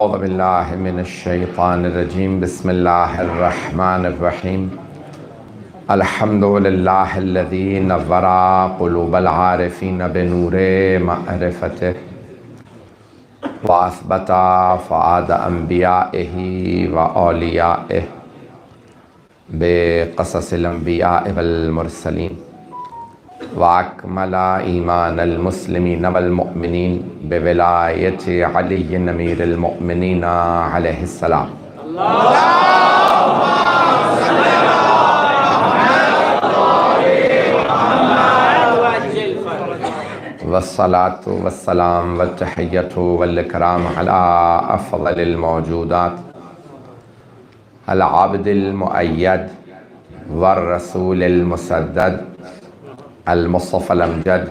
اعوذ باللہ من الشیطان الرجیم بسم اللہ الرحمن الرحیم الحمد للہ الذی نور قلوب العارفین بنور معرفتہ واثبت فؤاد انبیائہ واولیائہ بقصص الانبیاء والمرسلین وَأَكْمَلَ إِيمَانَ الْمُسْلِمِينَ وَالْمُؤْمِنِينَ بِوِلَایَةِ عَلِيِّ أَمِيرِ الْمُؤْمِنِينَ عَلَيْهِ السَّلَامُ والصلاة والسلام والتحية والإكرام على أفضل الموجودات العبد المؤيد والرسول المسدد المصطفى الأمجد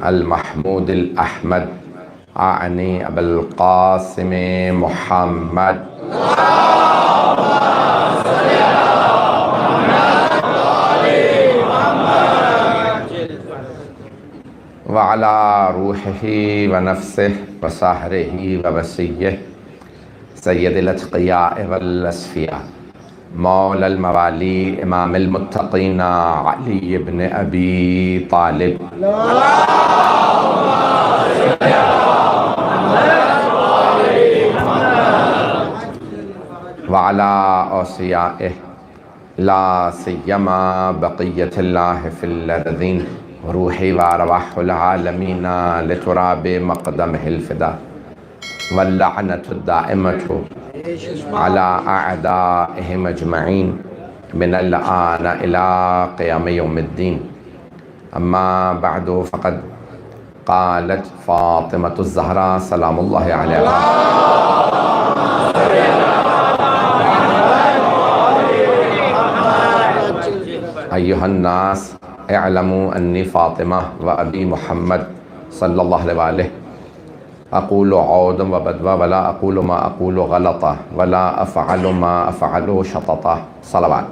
المحمود الأحمد أعني أبا القاسم محمد وعلى روحه ونفسه وسحره ووصيه سيد الأتقياء والأصفياء مولا الموالي امام المتقين علي بن ابي طالب وعلى اوصيائه لا سيما بقية الله في الارضين روحي وارواح العالمين لتراب مقدمه الفداء واللعنة الدائمة على أعدائهم أجمعين من الآن إلى قيام يوم الدين أما بعد فقد قالت فاطمة الزهراء سلام الله عليها أيها الناس اعلموا أني فاطمة وأبي محمد صلى الله عليه وآله اقول عودا وبدوا ولا اقول ما اقول غلطا ولا افعل ما افعل شططا صلوات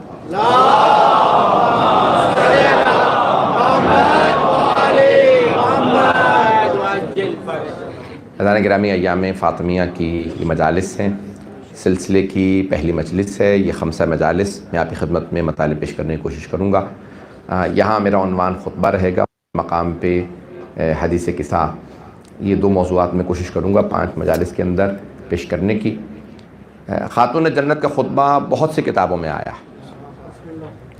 حضرات گرامی، ایام فاطمیہ کی یہ مجالس ہیں، سلسلے کی پہلی مجلس ہے، یہ 5 مجالس میں آپ کی خدمت میں مطالب پیش کرنے کی کوشش کروں گا۔ یہاں میرا عنوان خطبہ رہے گا، مقام پہ حدیث قصہ، یہ 2 موضوعات میں کوشش کروں گا 5 مجالس کے اندر پیش کرنے کی۔ خاتون جنت کا خطبہ بہت سی کتابوں میں آیا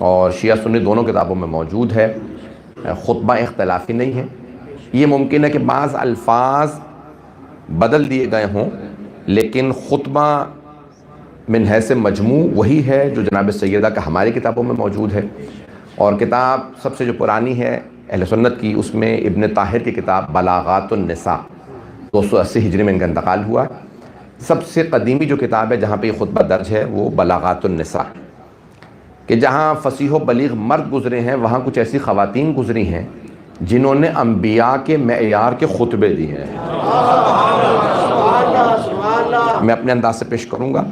اور شیعہ سنی دونوں کتابوں میں موجود ہے، خطبہ اختلافی نہیں ہے۔ یہ ممکن ہے کہ بعض الفاظ بدل دیے گئے ہوں، لیکن خطبہ من حیث مجموع وہی ہے جو جناب سیدہ کا ہماری کتابوں میں موجود ہے، اور کتاب سب سے جو پرانی ہے اہل سنت کی، اس میں ابن طاہر کی کتاب بلاغات النساء 280 ہجری میں ان کا انتقال ہوا۔ سب سے قدیمی جو کتاب ہے جہاں پہ یہ خطبہ درج ہے وہ بلاغات النساء، کہ جہاں فصیح و بلیغ مرد گزرے ہیں وہاں کچھ ایسی خواتین گزری ہیں جنہوں نے انبیاء کے معیار کے خطبے دیے ہیں۔ میں اپنے انداز سے پیش کروں گا،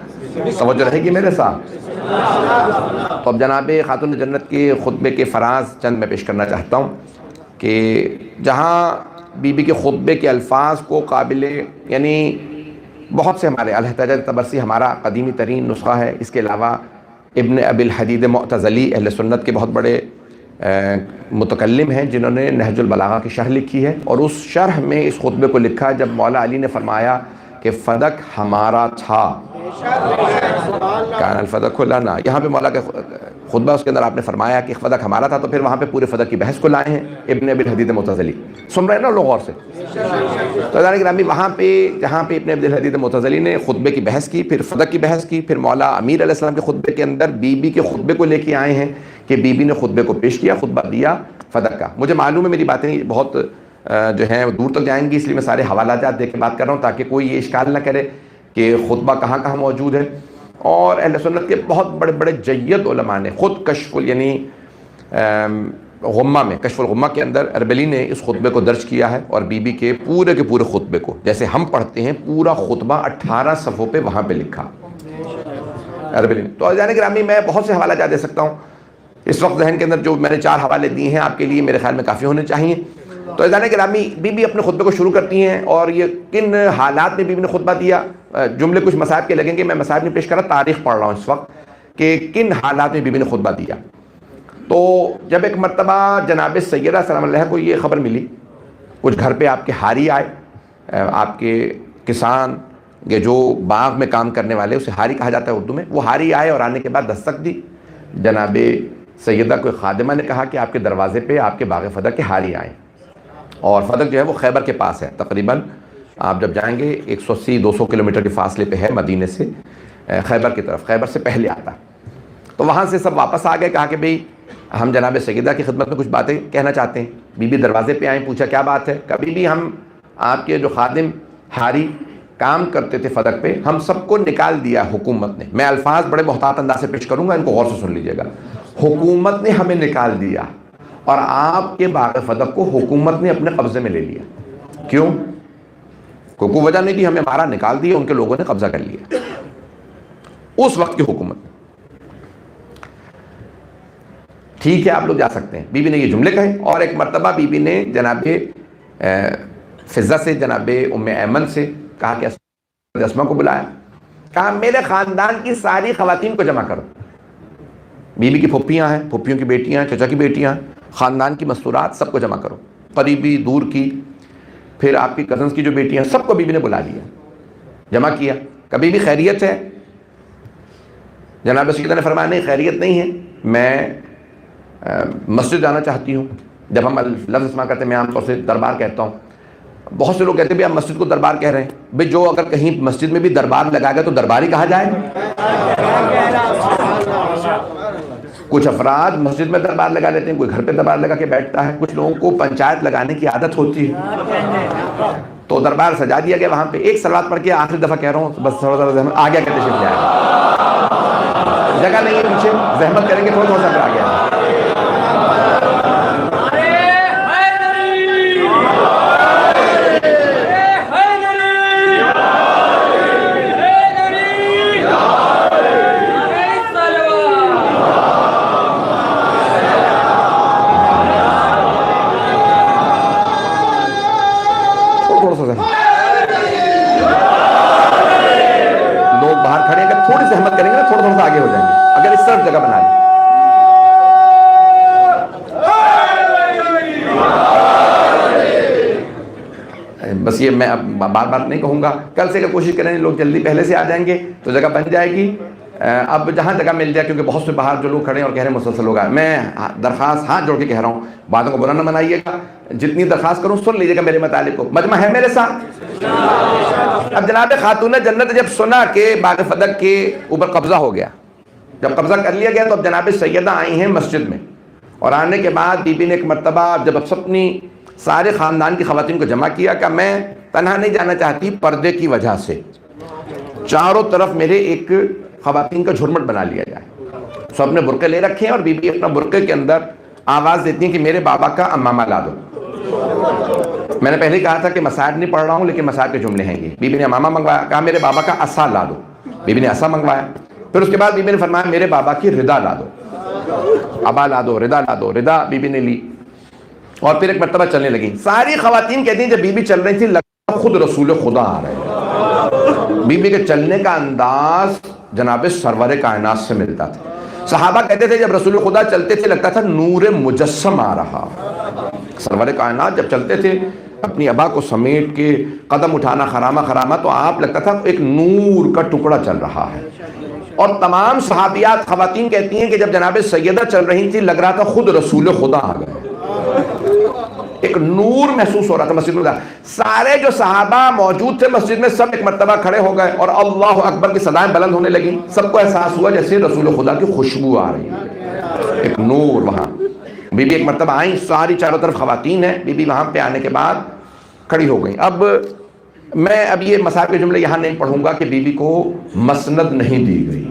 توجہ رہے گی میرے ساتھ؟ تو اب جناب خاتون جنت کے خطبے کے فراز چند میں پیش کرنا چاہتا ہوں کہ جہاں بی بی کے خطبے کے الفاظ کو قابل، یعنی بہت سے ہمارے الحجاج طبرسی ہمارا قدیمی ترین نسخہ ہے، اس کے علاوہ ابن ابی الحدید معتزلی اہل سنت کے بہت بڑے متکلم ہیں جنہوں نے نہج البلاغہ کی شرح لکھی ہے، اور اس شرح میں اس خطبے کو لکھا جب مولا علی نے فرمایا کہ فدق ہمارا تھا، کان الفدق لنا، یہاں پہ مولا کا خطبہ اس کے اندر آپ نے فرمایا کہ فدق ہمارا تھا، تو پھر وہاں پہ پورے فدق کی بحث کو لائے ہیں ابن ابی الحدید معتزلی۔ سن رہے ہیں نا لوگ غور سے؟ تو حضرات گرامی، وہاں پہ جہاں پہ ابن ابی الحدید معتزلی نے خطبے کی بحث کی، پھر فدق کی بحث کی، پھر مولا امیر علیہ السلام کے خطبے کے اندر بی بی کے خطبے کو لے کے آئے ہیں کہ بی بی نے خطبے کو پیش کیا، خطبہ دیا فدق کا۔ مجھے معلوم ہے میری باتیں بہت جو ہیں دور تک جائیں گی، اس لیے میں سارے حوالات دے کے بات کر رہا ہوں تاکہ کوئی یہ اشکال نہ کرے کہ خطبہ کہاں کہاں موجود ہے۔ اور اہل سنت کے بہت بڑے بڑے جید علماء نے خود یعنی غمہ میں، کشف الغمہ کے اندر اربلی نے اس خطبے کو درج کیا ہے، اور بی بی کے پورے خطبے کو جیسے ہم پڑھتے ہیں پورا خطبہ 18 صفحوں پہ وہاں پہ لکھا اربلی نے۔ تو عزیزان گرامی، میں بہت سے حوالہ جات دے سکتا ہوں، اس وقت ذہن کے اندر جو میں نے 4 حوالے دیے ہیں آپ کے لیے میرے خیال میں کافی ہونے چاہیے۔ تو عزیزان گرامی، بی بی اپنے خطبے کو شروع کرتی ہیں، اور یہ کن حالات میں بی بی نے خطبہ دیا، جملے کچھ مصائب کے لگیں گے، میں مصائب نہیں پیش کر رہا، تاریخ پڑھ رہا ہوں اس وقت کہ کن حالات میں بی بی نے خطبہ دیا۔ تو جب ایک مرتبہ جناب سیدہ سلام اللہ کو یہ خبر ملی، کچھ گھر پہ آپ کے حاری آئے، آپ کے کسان یہ جو باغ میں کام کرنے والے، اسے حاری کہا جاتا ہے اردو میں، وہ حاری آئے اور آنے کے بعد دستک دی۔ جناب سیدہ کو خادمہ نے کہا کہ آپ کے دروازے پہ آپ کے باغ فدق کے حاری آئے، اور فدق جو ہے وہ خیبر کے پاس ہے، تقریباً آپ جب جائیں گے 180-200 کلومیٹر کے فاصلے پہ ہے مدینے سے، خیبر کی طرف، خیبر سے پہلے آتا۔ تو وہاں سے سب واپس آ گئے، کہا کہ بھئی ہم جناب سیدہ کی خدمت میں کچھ باتیں کہنا چاہتے ہیں۔ بی بی دروازے پہ آئیں، پوچھا کیا بات ہے؟ کبھی بھی ہم آپ کے جو خادم حاری کام کرتے تھے فدق پہ، ہم سب کو نکال دیا حکومت نے۔ میں الفاظ بڑے محتاط انداز سے پیش کروں گا، ان کو غور سے سن لیجیے گا۔ حکومت نے ہمیں نکال دیا اور آپ کے باغ فدق کو حکومت نے اپنے قبضے میں لے لیا۔ کیوں؟ کوئی وجہ نہیں تھی، ہمیں مارا، نکال دیا، ان کے لوگوں نے قبضہ کر لیا، اس وقت کی حکومت۔ ٹھیک ہے، آپ لوگ جا سکتے ہیں۔ بی بی نے یہ جملے کہے، اور ایک مرتبہ بی بی نے جناب فضہ سے، جناب ام ایمن سے کہا کہ اسما کو بلایا، کہا میرے خاندان کی ساری خواتین کو جمع کرو۔ بی بی کی پھپھیاں ہیں، پھپھیوں کی بیٹیاں ہیں، چچا کی بیٹیاں ہیں، خاندان کی مستورات سب کو جمع کرو، قریبی دور کی، پھر آپ کی کزنس کی جو بیٹیاں، سب کو بی بی نے بلا لیا، جمع کیا۔ کبھی بھی خیریت ہے؟ جناب سیدہ نے فرمایا نہیں، خیریت نہیں ہے، میں مسجد جانا چاہتی ہوں۔ جب ہم لفظ استعمال کرتے ہیں، میں عام طور سے دربار کہتا ہوں، بہت سے لوگ کہتے ہیں بھی آپ مسجد کو دربار کہہ رہے ہیں، بھئی جو اگر کہیں مسجد میں بھی دربار لگا گیا تو دربار ہی کہا جائے۔ کچھ افراد مسجد میں دربار لگا لیتے ہیں، کوئی گھر پہ دربار لگا کے بیٹھتا ہے، کچھ لوگوں کو پنچایت لگانے کی عادت ہوتی ہے، تو دربار سجا دیا گیا۔ وہاں پہ ایک صلوات پڑھ کے آخری دفعہ کہہ رہا ہوں، بس تھوڑا ذرا زحمت آ گیا، کہتے شریف جائے، جگہ نہیں ہے پیچھے، زحمت کریں گے تھوڑا سا آ گیا۔ لوگ باہر کھڑے ہیں، تھوڑی سی زحمت کریں گے نا، تھوڑا تھوڑا سا آگے ہو جائیں گے، اگر اس طرف جگہ بنا لیں۔ بس یہ میں اب بار بار نہیں کہوں گا، کل سے اگر کوشش کریں لوگ جلدی پہلے سے آ جائیں گے تو جگہ بن جائے گی۔ اب جہاں جگہ مل جائے، کیونکہ بہت سے باہر جو لوگ کھڑے ہیں اور کہہ رہے ہیں مسلسل لوگ آئے، میں درخواست ہاتھ جوڑ کے کہہ رہا ہوں، باتوں کو برا نہ منائیے گا، جتنی درخواست کروں سن لیجیے گا میرے مطالب کو۔ مجمع ہے میرے ساتھ؟ اب جناب خاتون جنت جب سنا کہ باغ فدق کے اوپر قبضہ ہو گیا، جب قبضہ کر لیا گیا، تو اب جناب سیدہ آئی ہیں مسجد میں، اور آنے کے بعد بی بی نے ایک مرتبہ جب اب اپنی سارے خاندان کی خواتین کو جمع کیا کہ میں تنہا نہیں جانا چاہتی، پردے کی وجہ سے چاروں طرف میرے ایک خواتین کا جھرمٹ بنا لیا جائے۔ سب نے برقعے لے رکھے ہیں، اور بی بی اپنا برقعے کے اندر آواز دیتی ہیں کہ میرے بابا کا امامہ لا دو۔ میں نے پہلے کہا تھا کہ مسائب نہیں پڑھ رہا ہوں، لیکن مسائب کے جملے ہیں یہ۔ بی بی نے امامہ منگوایا، کہا میرے بابا کا عصا لا دو، بی بی نے عصا منگوایا۔ پھر اس کے بعد بی بی نے فرمایا میرے بابا کی ردا لا دو، ابا لا دو، ردا لا دو، ردا بی بی نے لی، اور پھر ایک مرتبہ چلنے لگی۔ ساری خواتین کہتی ہیں جب بی بی چل رہی تھی لگتا خود رسول خدا آ رہے ہیں۔ بی بی کے چلنے کا انداز جناب سرور کائنات سے ملتا تھا۔ صحابہ کہتے تھے جب رسول خدا چلتے تھے لگتا تھا نور مجسم آ رہا۔ سرور کائنات جب چلتے تھے اپنی ابا کو سمیٹ کے، قدم اٹھانا خرامہ خرامہ، تو آپ لگتا تھا ایک نور کا ٹکڑا چل رہا ہے۔ اور تمام صحابیات خواتین کہتی ہیں کہ جب جناب سیدہ چل رہی تھی لگ رہا تھا خود رسول خدا آ گئے، ایک نور محسوس ہو رہا تھا مسجد میں۔ سارے جو صحابہ موجود تھے مسجد میں سب ایک مرتبہ کھڑے ہو گئے، اور اللہ اکبر کی صدائیں بلند ہونے لگیں۔ سب کو احساس ہوا جیسے رسول خدا کی خوشبو آ رہی ہے، ایک نور وہاں۔ بی بی ایک مرتبہ آئیں، ساری چاروں طرف خواتین ہیں، بی بی وہاں پہ آنے کے بعد کھڑی ہو گئیں۔ اب میں یہ مصحف کے جملے یہاں نہیں پڑھوں گا کہ بی بی کو مسند نہیں دی گئی،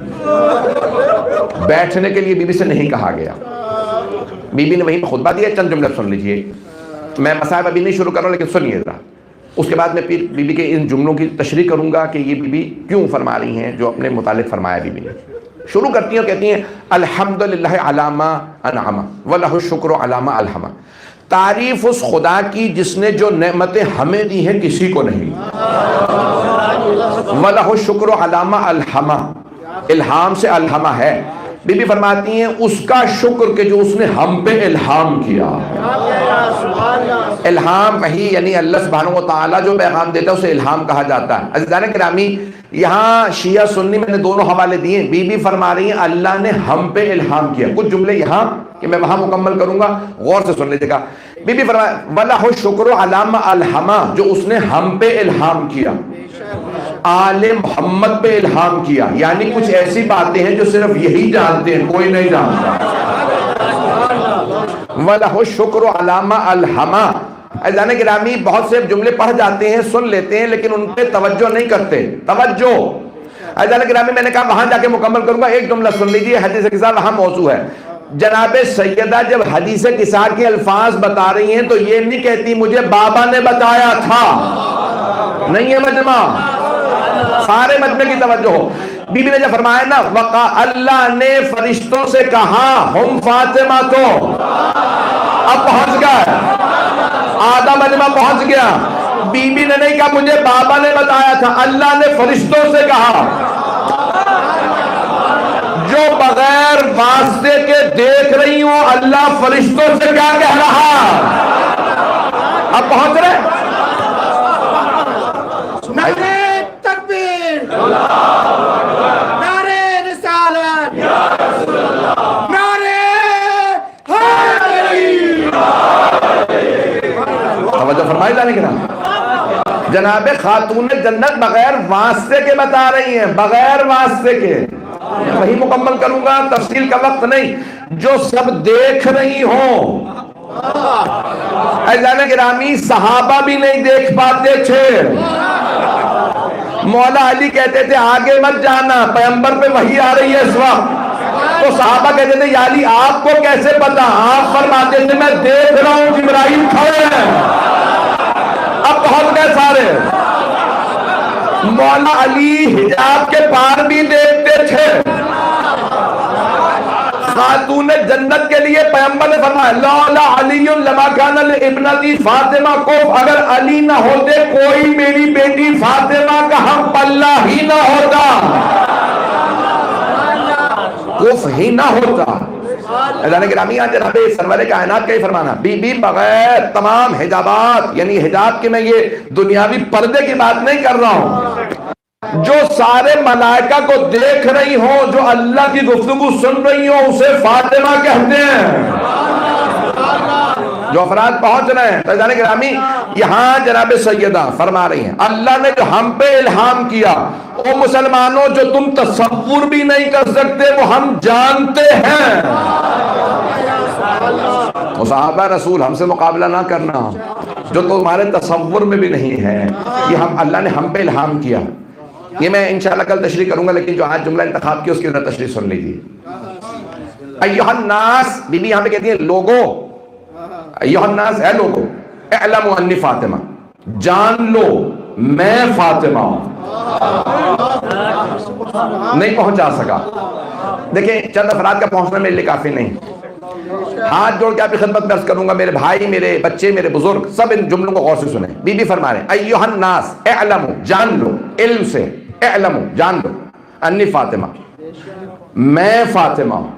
بیٹھنے کے لیے بی بی سے نہیں کہا گیا، بی بی نے وہیں خطبہ دیا۔ چند جملے سن لیجئے، میں مصائب ابھی نہیں شروع کر رہا ہوں لیکن سنیے ذرا، اس کے بعد میں پھر بی بی کے ان جملوں کی تشریح کروں گا کہ یہ بی بی کیوں فرما رہی ہیں جو اپنے متعلق فرمایا۔ بی بی نے شروع کرتی ہیں، کہتی ہیں الحمدللہ علی ما انعم ولہ الشکر علی ما الہم، تعریف اس خدا کی جس نے جو نعمتیں ہمیں دی ہیں کسی کو نہیں. وَلَهُ الشُّكْرُ عَلَىٰ مَا أَلْهَمَ، الہام سے الہمہ ہے. بی بی فرماتی ہیں اس کا شکر کہ جو اس نے ہم پہ الہام کیا. الہام وحی یعنی اللہ سبحانہ و تعالیٰ جو پیغام دیتا ہے اسے الہام کہا جاتا ہے. عزیزان گرامی یہاں شیعہ سنی میں نے دونوں حوالے دیے. بی بی فرما رہی ہیں اللہ نے ہم پہ الہام کیا. کچھ جملے یہاں کہ میں وہاں مکمل کروں گا، غور سے سن لیجیے گا. بی بی فرما وَلَهُ الشُّكْرُ عَلَىٰ مَا أَلْهَمَ، جو اس نے ہم پہ الہام کیا، آل محمد پہ الہام کیا. یعنی کچھ ایسی باتیں ہیں جو صرف یہی جانتے ہیں، کوئی نہیں جانتا. وَلَهُ الشُّكْرُ عَلَىٰ مَا أَلْهَمَ. عزیزان گرامی بہت سے جملے پڑھ جاتے ہیں، سن لیتے ہیں، لیکن ان پہ توجہ نہیں کرتے. توجہ عزیزان گرامی میں نے کہا وہاں جا کے مکمل کروں گا. ایک جملہ سن لیجیے، حدیث قصہ وہاں موضوع ہے. جناب سیدہ جب حدیث قصہ کے الفاظ بتا رہی ہیں تو یہ نہیں کہتی مجھے بابا نے بتایا تھا. نہیں ہے مجمع، سارے مجمع کی توجہ ہو. بی بی نے جب فرمایا نا وقا اللہ نے فرشتوں سے کہا ہم فاطمہ تو، اب پہنچ گئے، آدھا مجمع پہنچ گیا. بی بی نے نہیں کہا مجھے بابا نے بتایا تھا، اللہ نے فرشتوں سے کہا. جو بغیر واسطے کے دیکھ رہی ہوں اللہ فرشتوں سے کیا کہہ رہا. اب پہنچ رہے. نعرہ تکبیر، نعرہ رسالت، نعرہ حیدری. توجہ فرمائی جانے کے نام. جناب خاتون جنت بغیر واسطے کے بتا رہی ہیں، بغیر واسطے کے. وہی مکمل کروں گا، تفصیل کا وقت نہیں. جو سب دیکھ رہی ہوں. عزیزان گرامی صحابہ بھی نہیں دیکھ پاتے تھے. مولا علی کہتے تھے آگے مت جانا، پیغمبر پہ وحی آ رہی ہے اس وقت. تو صحابہ کہتے تھے یا علی آپ کو کیسے پتا؟ آپ فرماتے تھے میں دیکھ رہا ہوں جبرائیل کھڑے ہیں. اب پہنچ گئے سارے. مولا علی حجاب کے پار بھی دیکھتے تھے. خاتون جنت کے لیے پیغمبر نے فرمایا لولا علی لما کان لابنتی فاطمہ کو، اگر علی نہ ہوتے کوئی میری بیٹی فاطمہ کا ہم پلہ ہی نہ ہوتا، کف ہی نہ ہوتا. اذان گرامی جناب سرور کائنات کا ہی فرمانا بی بی بغیر تمام حجابات، یعنی حجاب کے میں یہ دنیاوی پردے کی بات نہیں کر رہا ہوں، جو سارے ملائکہ کو دیکھ رہی ہوں، جو اللہ کی گفتگو سن رہی ہوں، اسے فاطمہ کہتے ہیں. جو افراد پہنچ رہے ہیں اذان گرامی یہاں جناب سیدہ فرما رہی ہیں اللہ نے جو ہم پہ الہام کیا، او مسلمانوں جو تم تصور بھی نہیں کر سکتے وہ ہم جانتے ہیں. صحابہ رسول ہم سے مقابلہ نہ کرنا، جو تمہارے تصور میں بھی نہیں ہے، یہ ہم اللہ نے ہم پہ الہام کیا. یہ میں انشاءاللہ کل تشریح کروں گا، لیکن جو آج جملہ انتخاب کی اس کی ذرا تشریح سن لیجیے. ایھا الناس، بی بی یہاں پہ کہتی ہیں لوگوں، ایھا الناس ہے لوگوں، اعلموا انی فاطمہ، جان لو میں فاطمہ ہوں. نہیں پہنچا سکا. دیکھیں چند افراد کا پہنچنا میرے لیے کافی نہیں. ہاتھ جوڑ کے آپ کی خدمت میں عرض کروں گا، میرے بھائی، میرے بچے، میرے بزرگ، سب ان جملوں کو غور سے سنیں. بی بی فرما رہے ہیں ایھا الناس اعلموا، جان لو، علم سے اعلموا جان لو، انی فاطمہ، میں فاطمہ ہوں.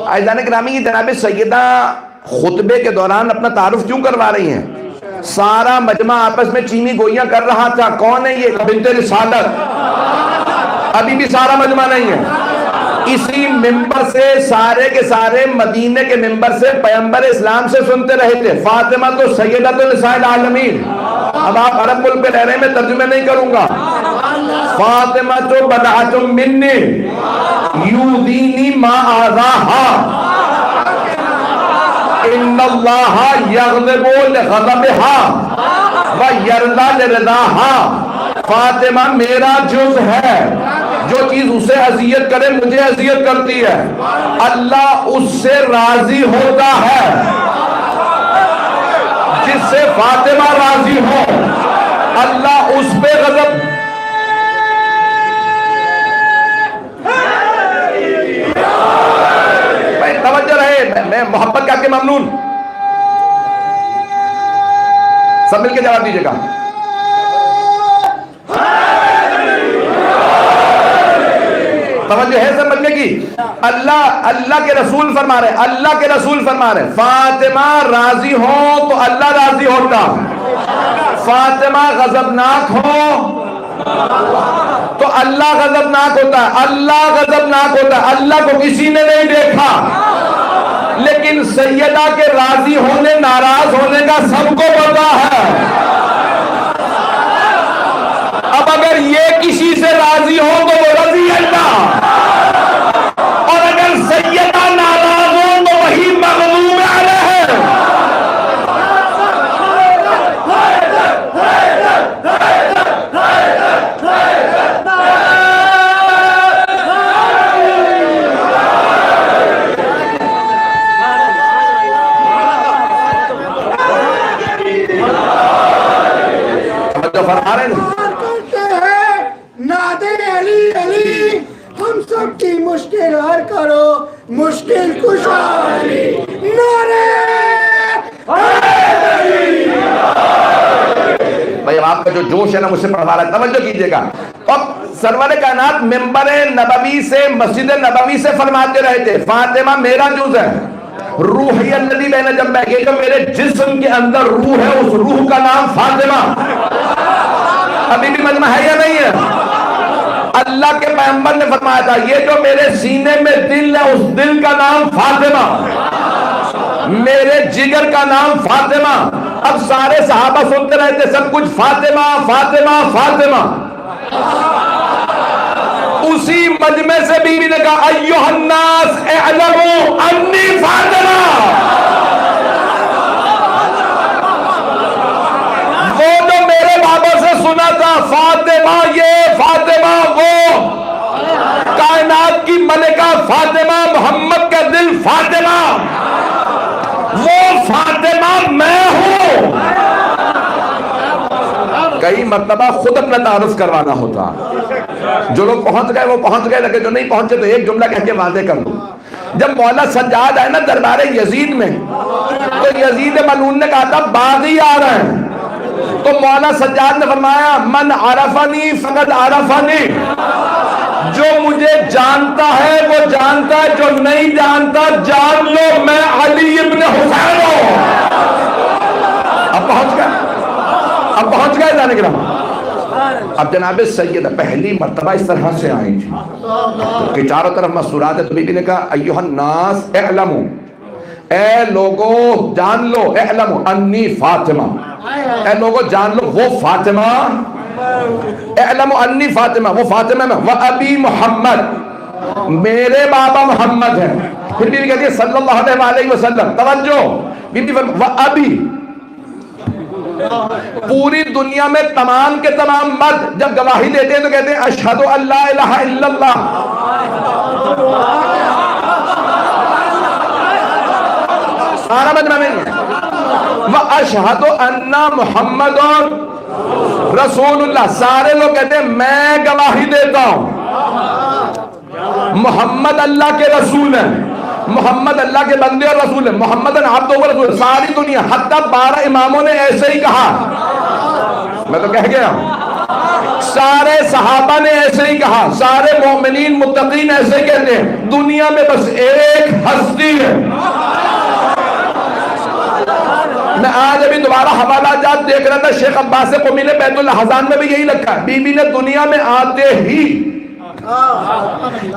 عزیزان گرامی یہ جناب سیدہ خطبے کے دوران اپنا تعارف کیوں کروا رہی ہیں؟ سارا مجمع آپس میں چینی گوئیاں کر رہا تھا کون ہے یہ؟ بنت رسالت. ابھی بھی سارا مجمع نہیں ہے. اسی ممبر سے سارے کے سارے مدینے کے ممبر سے پیغمبر اسلام سے سنتے رہے تھے فاطمہ تو سیدۃ النساء العالمین. اب آپ عرب ملک پہ رہ رہے ہیں، میں ترجمہ نہیں کروں گا. فاطمہ تو بضعۃ منی یؤذینی ما آذاہا ان اللہ یغضب لغضبہا ویرضی لرضاہا. فاطمہ میرا جز ہے، جو چیز اسے اذیت کرے مجھے اذیت کرتی ہے، اللہ اس سے راضی ہوتا ہے جس سے فاطمہ راضی ہو. اللہ اس پہ غضب. توجہ رہے، میں محبت کا کے ممنون. سب مل کے جواب دیجیے گا. توجہ ہے سب بننے کی. اللہ کے رسول فرما رہے فاطمہ راضی ہو تو اللہ راضی ہوتا, فاطمہ غضبناک ہو تو اللہ غضبناک ہوتا ہے, اللہ کو کسی نے نہیں دیکھا, لیکن سیدہ کے راضی ہونے ناراض ہونے کا سب کو پتا ہے. اب اگر یہ کسی سے راضی ہو تو وہ رضی اللہ, اور اگر سیدہ ناراض ہو تو وہی مغلوب علیہ ہے. ہم سب کی مشکل حل کرو, مشکل کشا علی. نعرہ بھائی اب آپ کا جو جوش ہے نا مجھ سے پڑھوا رہا ہے, توجہ کیجئے گا. اب سرور کائنات ممبر نبوی سے مسجد نبوی سے فرماتے رہے تھے فاطمہ میرا جز ہے, روحی الذی بین جنبیک, یہ جو میرے جسم کے اندر روح ہے اس روح کا نام فاطمہ. ابھی بھی مجمع ہے یا نہیں ہے؟ اللہ کے پیغمبر نے فرمایا تھا یہ جو میرے سینے میں دل ہے اس دل کا نام فاطمہ, میرے جگر کا نام فاطمہ. اب سارے صحابہ سنتے رہتے سب کچھ فاطمہ فاطمہ فاطمہ. اسی مجمع سے بیوی نے کہا ایھا الناس اعلموا انی فاطمہ. وہ جو میرے بابا سے سنا تھا فاطمہ یہ فاطمہ وہ, کائنات کی ملکہ فاطمہ, محمد کا دل فاطمہ, وہ فاطمہ میں ہوں. کئی مرتبہ خود اپنا تعارف کروانا ہوتا, جو لوگ پہنچ گئے وہ پہنچ گئے, لیکن جو نہیں پہنچے تو ایک جملہ کہہ کے واضح کر دوں. جب مولا سجاد آئے نا دربار یزید میں تو یزید ملعون نے کہا تھا باغی آ رہے ہیں, تو مولا سجاد نے فرمایا من عرفنی فقد عرفنی, جو مجھے جانتا ہے وہ جانتا ہے, جو نہیں جانتا جان لو میں علی ابن حسین ہوں. اب پہنچ گئے جانے کے رہا. اب جناب سیدہ پہلی مرتبہ اس طرح سے آئی تھی کہ چاروں طرف مسورات ہے, تو بی بی نے کہا ایھا الناس اعلموا, اے لوگو جان لو, اعلموا انی فاطمہ, اے لوگو جان لو وہ فاطمہ, اعلموا انی فاطمہ وہ فاطمہ میں, وابی محمد میرے بابا محمد ہیں. پھر بھی کہتی ہے صلی اللہ علیہ وسلم. توجہ بی بی وابی, پوری دنیا میں تمام کے تمام مرد جب گواہی دیتے ہیں تو کہتے ہیں اشہد ان لا الہ الا اللہ, سارا مجمع نہیں ہے, واشہد ان محمد رسول اللہ, سارے لوگ کہتے ہیں میں گواہی دیتا ہوں محمد اللہ کے رسول ہیں, محمد اللہ کے بندے اور رسول ہیں, محمد عبدہ و رسول. ساری دنیا حتیٰ 12 اماموں نے ایسے ہی کہا, میں تو کہہ گیا, سارے صحابہ نے ایسے ہی کہا, سارے مومنین متقین ایسے کہتے ہیں. دنیا میں بس ایک ہستی ہے. میں آج ابھی دوبارہ حوالہ جات دیکھ رہا تھا, شیخ عباس قمی نے بیت الاحزان میں بھی یہی لکھا ہے. بی بی نے دنیا میں آتے ہی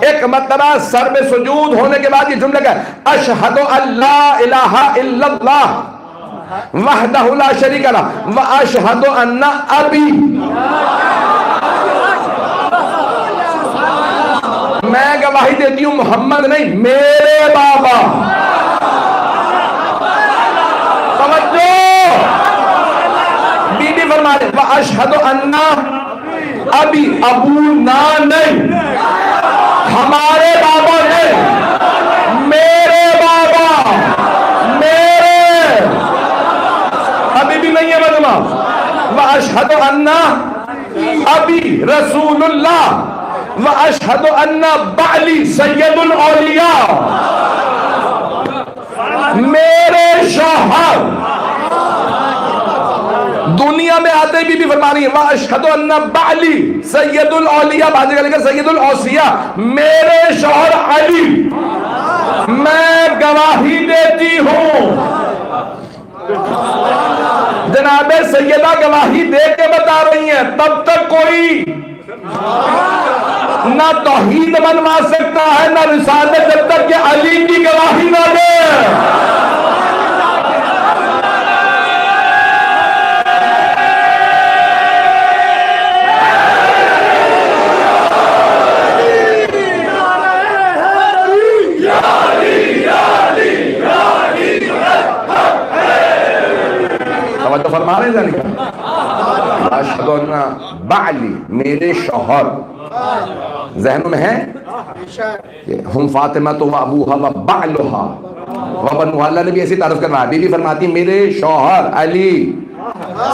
ایک مرتبہ سر میں سجود ہونے کے بعد یہ جملہ کہا اشہد ان لا الہ الا اللہ وحدہ لا شریک لہ واشہد ان ابی, میں گواہی دیتی ہوں محمد نہیں میرے بابا. توجہ بی بی فرما دے واشہد ان ابی, ابو نا نہیں ہمارے بابا نہیں, میرے بابا, میرے, ابھی بھی نہیں ہے مجمع. واشہد ان ابی رسول اللہ واشہد ان بعلی سید الاولیاء, میرے شوہر دنیا میں آتے ہی بی فرما رہی ہے وَأَشْهَدُ أَنَّ بَعْلِي سَيِّدُ الْأَوْلِيَاء، بعض جگہ لکھا سید الاوصیاء، میرے شوہر علی میں گواہی دیتی ہوں۔ جناب سیدہ گواہی دے کے بتا رہی ہیں، تب تک کوئی نہ توحید منوا سکتا ہے نہ رسالت، جب تک کہ علی کی گواہی نہ دے۔ تو فرما رہے ہیں اشہد ان بعلی، میرے شوہر، ذہن میں ہے ہم فاطمہ تو ابوہا و بعلہا و بنوہا، اللہ نے بھی ایسی تعارف کرنا ہے۔ بی بی فرماتی میرے شوہر علی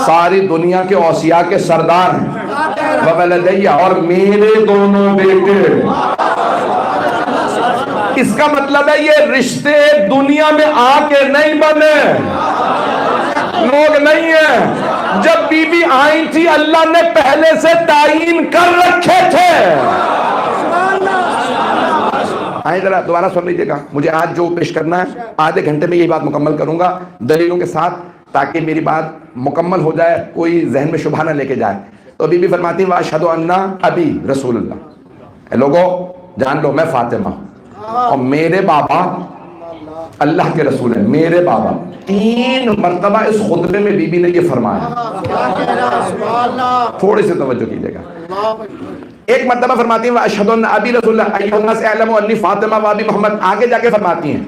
ساری دنیا کے اوصیاء کے سردار ہیں، و ولدیہ، اور میرے دونوں بیٹے۔ اس کا مطلب ہے یہ رشتے دنیا میں آ کے نہیں بنے، لوگ نہیں ہیں۔ جب بی بی آئی تھی اللہ نے پہلے سے تعین کر رکھے تھے۔ آئیں ذرا دوبارہ سن لیجیے گا، مجھے آج جو پیش کرنا ہے آدھے گھنٹے میں یہی بات مکمل کروں گا دلیلوں کے ساتھ، تاکہ میری بات مکمل ہو جائے، کوئی ذہن میں شبہ نہ لے کے جائے۔ تو بی بی فرماتی ہیں واشہد ان ابی رسول اللہ، اے لوگو جان لو میں فاطمہ اور میرے بابا اللہ کے رسول ہیں، میرے بابا۔ 3 مرتبہ اس خطبے میں بی بی نے یہ فرمایا، تھوڑی سے توجہ کیجئے گا۔ ایک مرتبہ فرماتی ہیں وَأَشْهَدُ أَنَّ أَبِي رَسُولُ اللَّهِ أَيُّهَا النَّاسُ اعْلَمُوا أَنِّي فَاطِمَةُ وَأَبِي مُحَمَّدٌ، آگے جا کے فرماتی ہیں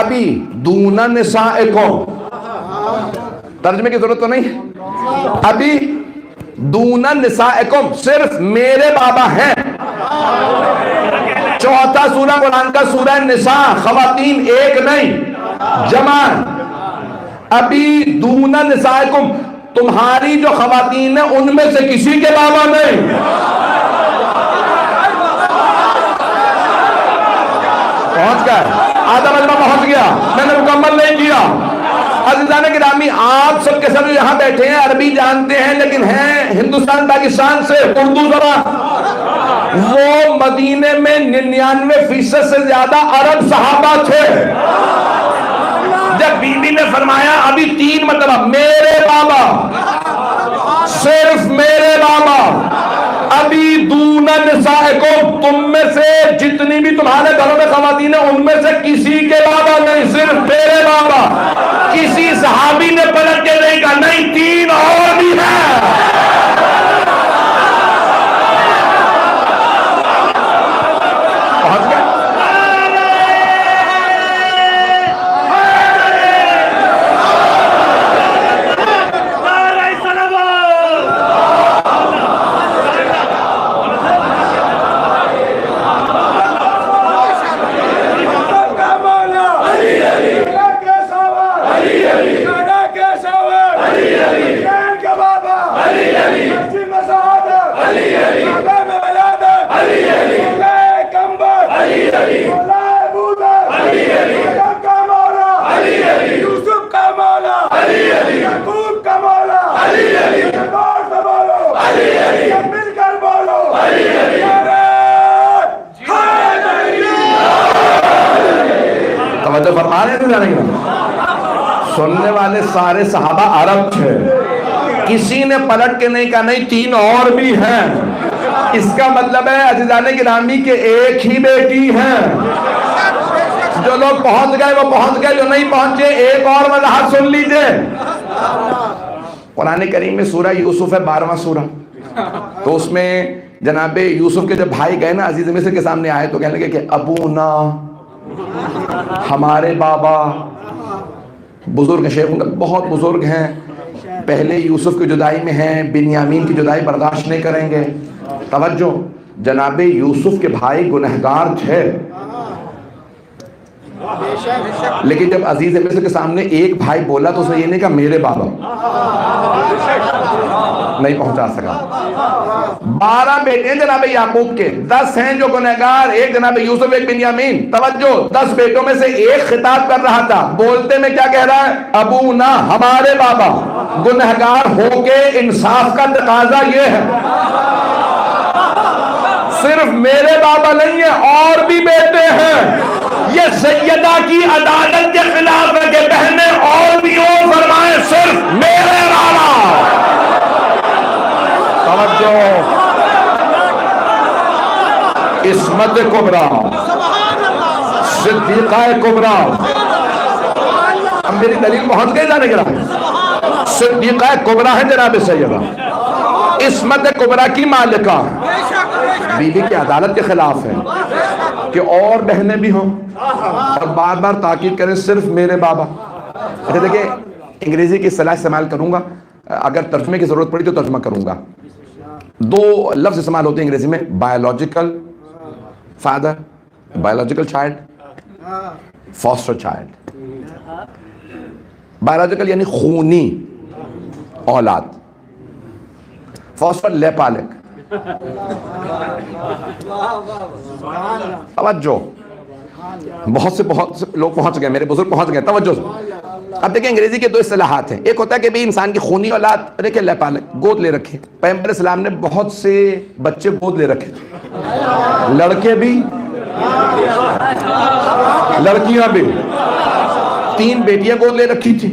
ابی دون نسائکم، ترجمے کی ضرورت تو نہیں، ابی دون نسائکم، صرف میرے بابا ہیں۔ چوتھا سورہ قرآن کا سورہ نساء، خواتین ایک نہیں جمع، ابھی دون نسائکم، تمہاری جو خواتین ہیں ان میں سے کسی کے بابا نہیں۔ پہنچ گئے، آدھا مجمع پہنچ گیا، میں نے مکمل نہیں کیا۔ عزیزان گرامی، آپ سب کے سب یہاں بیٹھے ہیں، عربی جانتے ہیں لیکن ہیں ہندوستان پاکستان سے، اردو زبان۔ وہ مدینے میں 99% سے زیادہ عرب صحابہ تھے۔ جب بی بی نے فرمایا ابھی 3 مرتبہ میرے بابا، صرف میرے بابا، ابھی دون نسائکم، تم میں سے جتنی بھی تمہارے گھروں میں خواتین ہیں ان میں سے کسی کے بابا نہیں، صرف میرے بابا۔ کسی صحابی نے پلٹ کے نہیں کہا نہیں 3 اور بھی ہیں۔ سننے والے سارے صحابہ عرب تھے، کسی نے پلٹ کے نہیں کہا نہیں 3 اور بھی ہیں۔ اس کا مطلب ہے عزیزان گرامی کے ایک ہی بیٹی ہیں۔ جو لوگ پہنچ گئے وہ پہنچ گئے، جو نہیں پہنچے ایک اور وضاحت سن لیجئے۔ قرآن کریم میں سورہ یوسف ہے 12واں سورہ، تو اس میں جناب یوسف کے جب بھائی گئے نا عزیز مصر کے سامنے آئے تو کہنے لگے کہ ابونا، ہمارے بابا، بزرگ شیخ بہت بزرگ ہیں، پہلے یوسف کی جدائی میں ہیں، بنیامین کی جدائی برداشت نہیں کریں گے۔ توجہ، جناب یوسف کے بھائی گنہگار تھے، لیکن جب عزیز مصر کے سامنے ایک بھائی بولا تو اسے یہ نہیں کہا میرے بابا، نہیں پہنچا سکا۔ 12 بیٹے ہیں جناب یعقوب کے، 10 ہیں جو گنہگار، ایک جناب یوسف، ایک بنیامین۔ توجہ، 10 بیٹوں میں سے ایک خطاب کر رہا تھا، بولتے میں کیا کہہ رہا ہے؟ ابونا، ہمارے بابا گنہگار ہو کے انصاف کا تقاضا یہ ہے، صرف میرے بابا نہیں ہے اور بھی بیٹے ہیں۔ یہ سیدہ کی عدالت کے خلاف ہے کہ بہنیں اور بھی ہو، فرمائیں صرف میرے بابا۔ توجہ، عصمت کبریٰ، صدیقہ کبریٰ، اب میری دلیل پہنچ گئی جانے کے رہا، صدیقہ کبریٰ ہے جناب سیدہ، عصمت کبریٰ کی مالکہ، بیوی کی عدالت کے خلاف ہے کہ اور بہنیں بھی ہوں، اور بار بار تاکید کریں صرف میرے بابا۔ اچھا دیکھیں، انگریزی کی اصطلاح استعمال کروں گا، اگر ترجمے کی ضرورت پڑی تو ترجمہ کروں گا۔ 2 لفظ استعمال ہوتے ہیں انگریزی میں، biological father, biological child, faster child. Biological یعنی خونی اولاد، فاسٹر لے پالک۔ توجہ، بہت سے لوگ پہنچ گئے، میرے بزرگ پہنچ گئے، توجہ۔ اب دیکھیں انگریزی کے 2 اصطلاحات ہیں، ایک ہوتا ہے کہ بھی انسان کی خونی اولاد رکھے، لے پالک، گود لے رکھے۔ پیغمبر اسلام نے بہت سے بچے گود لے رکھے، لڑکے بھی لڑکیاں بھی۔ 3 بیٹیاں گود لے رکھی تھی،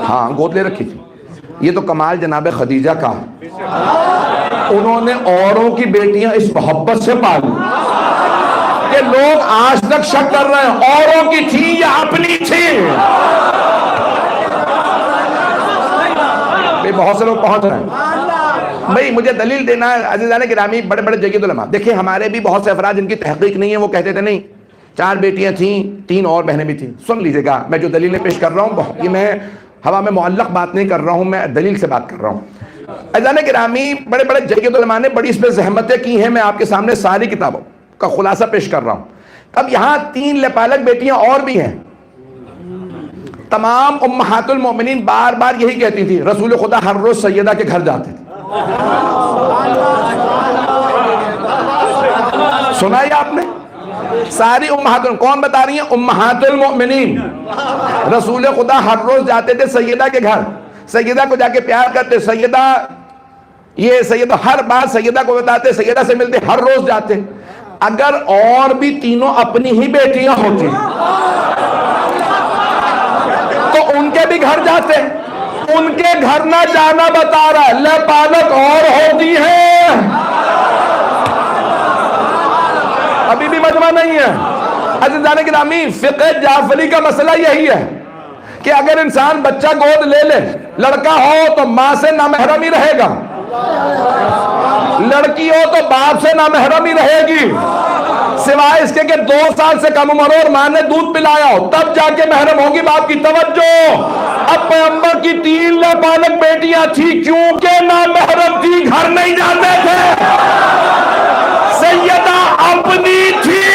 ہاں گود لے رکھی تھی۔ یہ تو کمال جناب خدیجہ کا، انہوں نے اوروں کی بیٹیاں اس محبت سے پالی کہ لوگ آج تک شک کر رہے ہیں اوروں کی تھی یا اپنی تھی۔ بہت سے لوگ پہنچ رہے ہیں بھائی، مجھے دلیل دینا ہے عزیزان گرامی، بڑے بڑے جگید علماء۔ دیکھیں ہمارے بھی بہت سے افراد جن کی تحقیق نہیں ہے، وہ کہتے تھے نہیں 4 بیٹیاں تھیں، 3 اور بہنیں بھی تھیں۔ سن لیجئے گا، میں جو دلیلیں پیش کر رہا ہوں یہ میں ہوا میں معلق بات نہیں کر رہا ہوں، میں دلیل سے بات کر رہا ہوں۔ عزیزان گرامی، بڑے بڑے جگید علماء نے بڑی اس پہ زحمتیں کی ہیں، میں آپ کے سامنے ساری کتابوں کا خلاصہ پیش کر رہا ہوں۔ اب یہاں 3 لپالک بیٹیاں اور بھی ہیں۔ تمام امہات المومنین بار بار یہی کہتی تھی، رسول خدا ہر روز سیدہ کے گھر جاتے تھے۔ سنا ہے آپ نے؟ ساری امہات، کون بتا رہی ہیں؟ امہات المؤمنین۔ رسول خدا ہر روز جاتے تھے سیدہ کے گھر، سیدہ کو جا کے پیار کرتے، سیدہ یہ سیدہ، ہر بات سیدہ کو بتاتے، سیدہ سے ملتے، ہر روز جاتے۔ اگر اور بھی تینوں اپنی ہی بیٹیاں ہوتی تو ان کے بھی گھر جاتے، ان کے گھر نہ جانا بتا رہا ہے، لے پالک اور ہوتی ہے۔ ابھی بھی مجمع نہیں ہے عزیزان گرامی۔ فقہ جعفری کا مسئلہ یہی ہے کہ اگر انسان بچہ گود لے لے، لڑکا ہو تو ماں سے نامحرم ہی رہے گا، لڑکی ہو تو باپ سے نامحرم ہی رہے گی، سوائے اس کے کہ 2 سال سے کم عمر ہو اور ماں نے دودھ پلایا ہو، تب جا کے محرم ہوگی باپ کی۔ توجہ، اب پیغمبر کی 3 لبالغ بیٹیاں تھی، کیونکہ نامحرم تھی، گھر نہیں جاتے تھے، سیدہ اپنی تھی،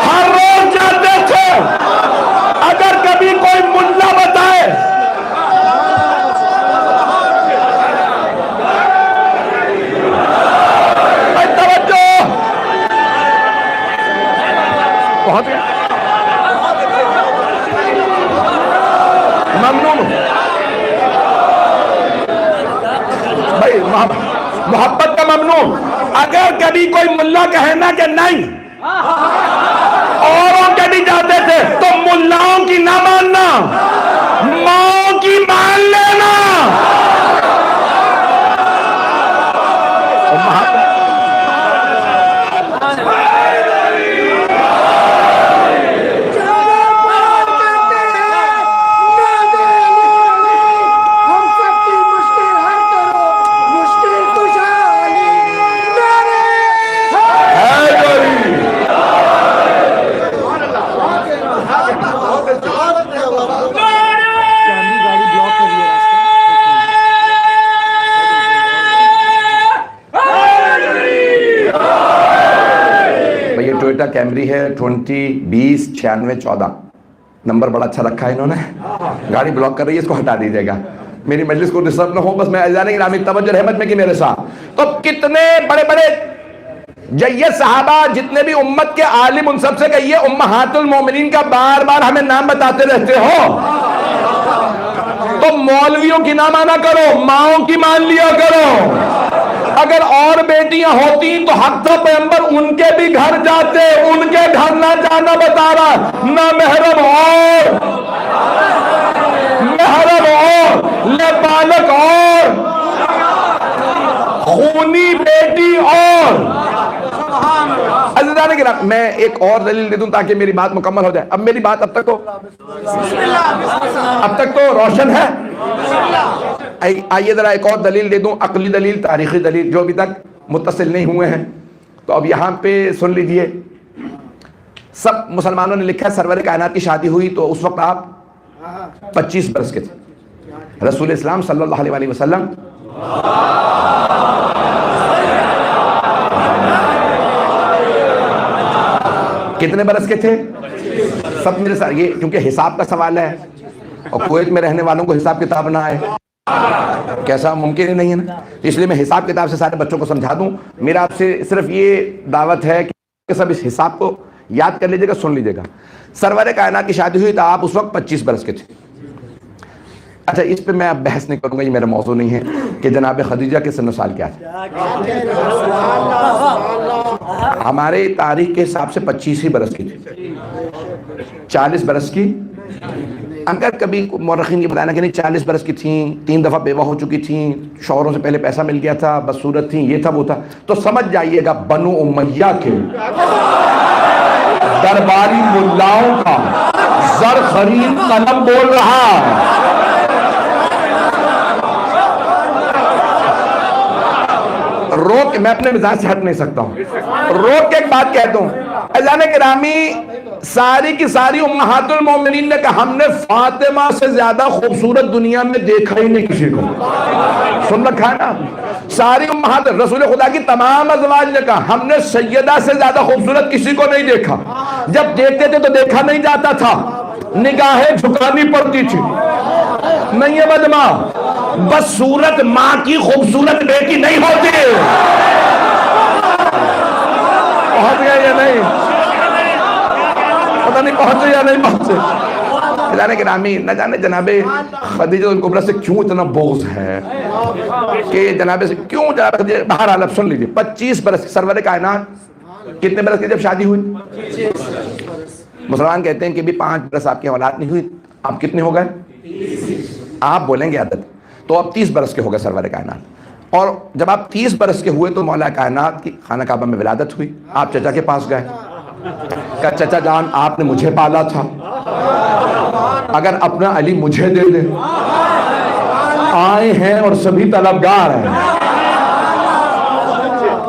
ہر روز جاتے تھے۔ اگر کبھی کوئی ملا بتائے توجہ، پہنچ گیا، ممنون بھائی، محبت کا ممنون۔ اگر کبھی کوئی ملا کہنا کہ نہیں اوروں کے بھی جاتے تھے تو ملاؤں کی نہ ماننا، ماں کی مان لینا۔ ٹویوٹا کیمری ہے 20-20-96-14، نمبر بڑا اچھا رکھا ہے انہوں نے، گاڑی بلاک کر رہی ہے، اس کو ہٹا دیجیے گا۔ میری مجلس کو ڈسٹرب نہ ہو، بس میں اذان گرامی توجہ رحمت میں کی میرے ساتھ. تو کتنے بڑے بڑے جید صحابہ جتنے بھی امت کے عالم، ان سب سے کہیے امہات المومنین کا بار بار ہمیں نام بتاتے رہتے ہو. تو مولویوں کی نہ مانا کرو، ماؤں کی مان لیا کرو. اگر اور بیٹیاں ہوتی تو حق تھا پیغمبر ان کے بھی گھر جاتے، ان کے گھر نہ جانا بتا رہا. نہ محرم اور محرم اور نابالغ اور خونی بیٹی اور. عزیزان کرام میں ایک اور دلیل دے دوں تاکہ میری بات مکمل ہو جائے. اب میری بات اب تک تو روشن ہے. آئیے ذرا ایک اور دلیل دے دوں، عقلی دلیل، تاریخی دلیل، جو ابھی تک متصل نہیں ہوئے ہیں. تو اب یہاں پہ سن لیجئے. سب مسلمانوں نے لکھا ہے سرور کائنات کی شادی ہوئی تو اس وقت آپ 25 برس کے تھے. رسول اسلام صلی اللہ علیہ وسلم کتنے برس کے تھے؟ سب میرے ساتھ. یہ کیونکہ حساب کا سوال ہے اور کویت میں رہنے والوں کو حساب کتاب نہ آئے کیسا ممکن ہی نہیں ہے نا. اس لیے میں حساب کتاب سے سارے بچوں کو سمجھا دوں. میرا آپ سے صرف یہ دعوت ہے کہ سب اس حساب کو یاد کر لیجئے گا، سن لیجئے گا. سرور کائنات کی شادی ہوئی تو آپ اس وقت 25 برس کے تھے. اچھا اس پہ میں اب بحث نہیں کروں گا، یہ میرا موضوع نہیں ہے کہ جناب خدیجہ کے سن و سال کیا تھے. ہمارے تاریخ کے حساب سے 25 ہی برس کی تھی. 40 برس کی اگر کبھی مورخین یہ بتانا کہ نہیں 40 برس کی تھیں، 3 دفعہ بیوہ ہو چکی تھیں، شوہروں سے پہلے پیسہ مل گیا تھا، بدصورت تھیں، یہ تھا وہ تھا، تو سمجھ جائیے گا بنو امیہ کے درباری ملاؤں کا زر خرید قلم بول رہا. روک کے میں اپنے مزاج سے ہٹ نہیں سکتا ہوں، روک کے ایک بات کہتا ہوں. اذان گرامی ساری کی ساری امہات المومنین نے کہا ہم نے فاطمہ سے زیادہ خوبصورت دنیا میں دیکھا ہی نہیں کسی کو. سن رکھا ہے نا؟ ساری امہات رسول خدا کی تمام ازواج نے کہا ہم نے سیدہ سے زیادہ خوبصورت کسی کو نہیں دیکھا. جب دیکھتے تھے تو دیکھا نہیں جاتا تھا، نگاہیں جھکانی پڑتی تھی. نہیں ہے بدماں، بس صورت ماں کی خوبصورت بیٹی نہیں ہوتی. پہنچ گیا یا نہیں؟ پتہ نہیں پہنچے یا نہیں پہنچے. جانے کے نامی نہ جانے جناب خدیجہ الکبریٰ سے کیوں اتنا بغض ہے کہ جناب سے کیوں جناب خدیجہ. بہرحال اب سن لیجیے 25 برس سرور کائنات کتنے برس کی جب شادی ہوئی؟ مسلمان کہتے ہیں کہ بھی 5 برس آپ کی اولاد نہیں ہوئی، آپ کتنے ہو گئے؟ آپ بولیں گے عدد. تو اب 30 برس کے ہو گئے سرور کائنات. اور جب آپ 30 برس کے ہوئے تو مولا کائنات کی خانہ کعبہ میں ولادت ہوئی. آپ چچا کے پاس گئے، کہا چچا جان آپ نے مجھے پالا تھا، اگر اپنا علی مجھے دے دے. آئے ہیں اور سبھی طلبگار ہیں.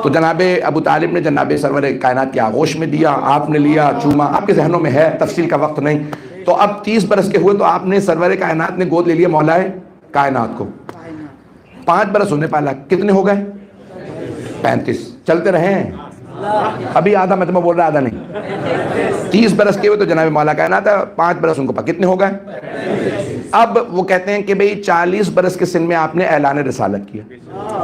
تو جناب ابو طالب نے جناب سرور کائنات کی آغوش میں دیا، آپ نے لیا، چوما. آپ کے ذہنوں میں ہے، تفصیل کا وقت نہیں. تو اب 30 برس کے ہوئے تو آپ نے سرور کائنات نے گود لے لیا مولا کائنات کو. 5 برس ہونے پالا کتنے ہو گئے؟ 35. چلتے رہے ہیں ابھی آدھا مجمع بول رہا آدھا نہیں. 30 برس کے ہوئے تو جناب مولا کائنات ہے، 5 برس ان کو کتنے ہو گئے؟ اب وہ کہتے ہیں کہ بھئی 40 برس کے سن میں آپ نے اعلان رسالت کیا،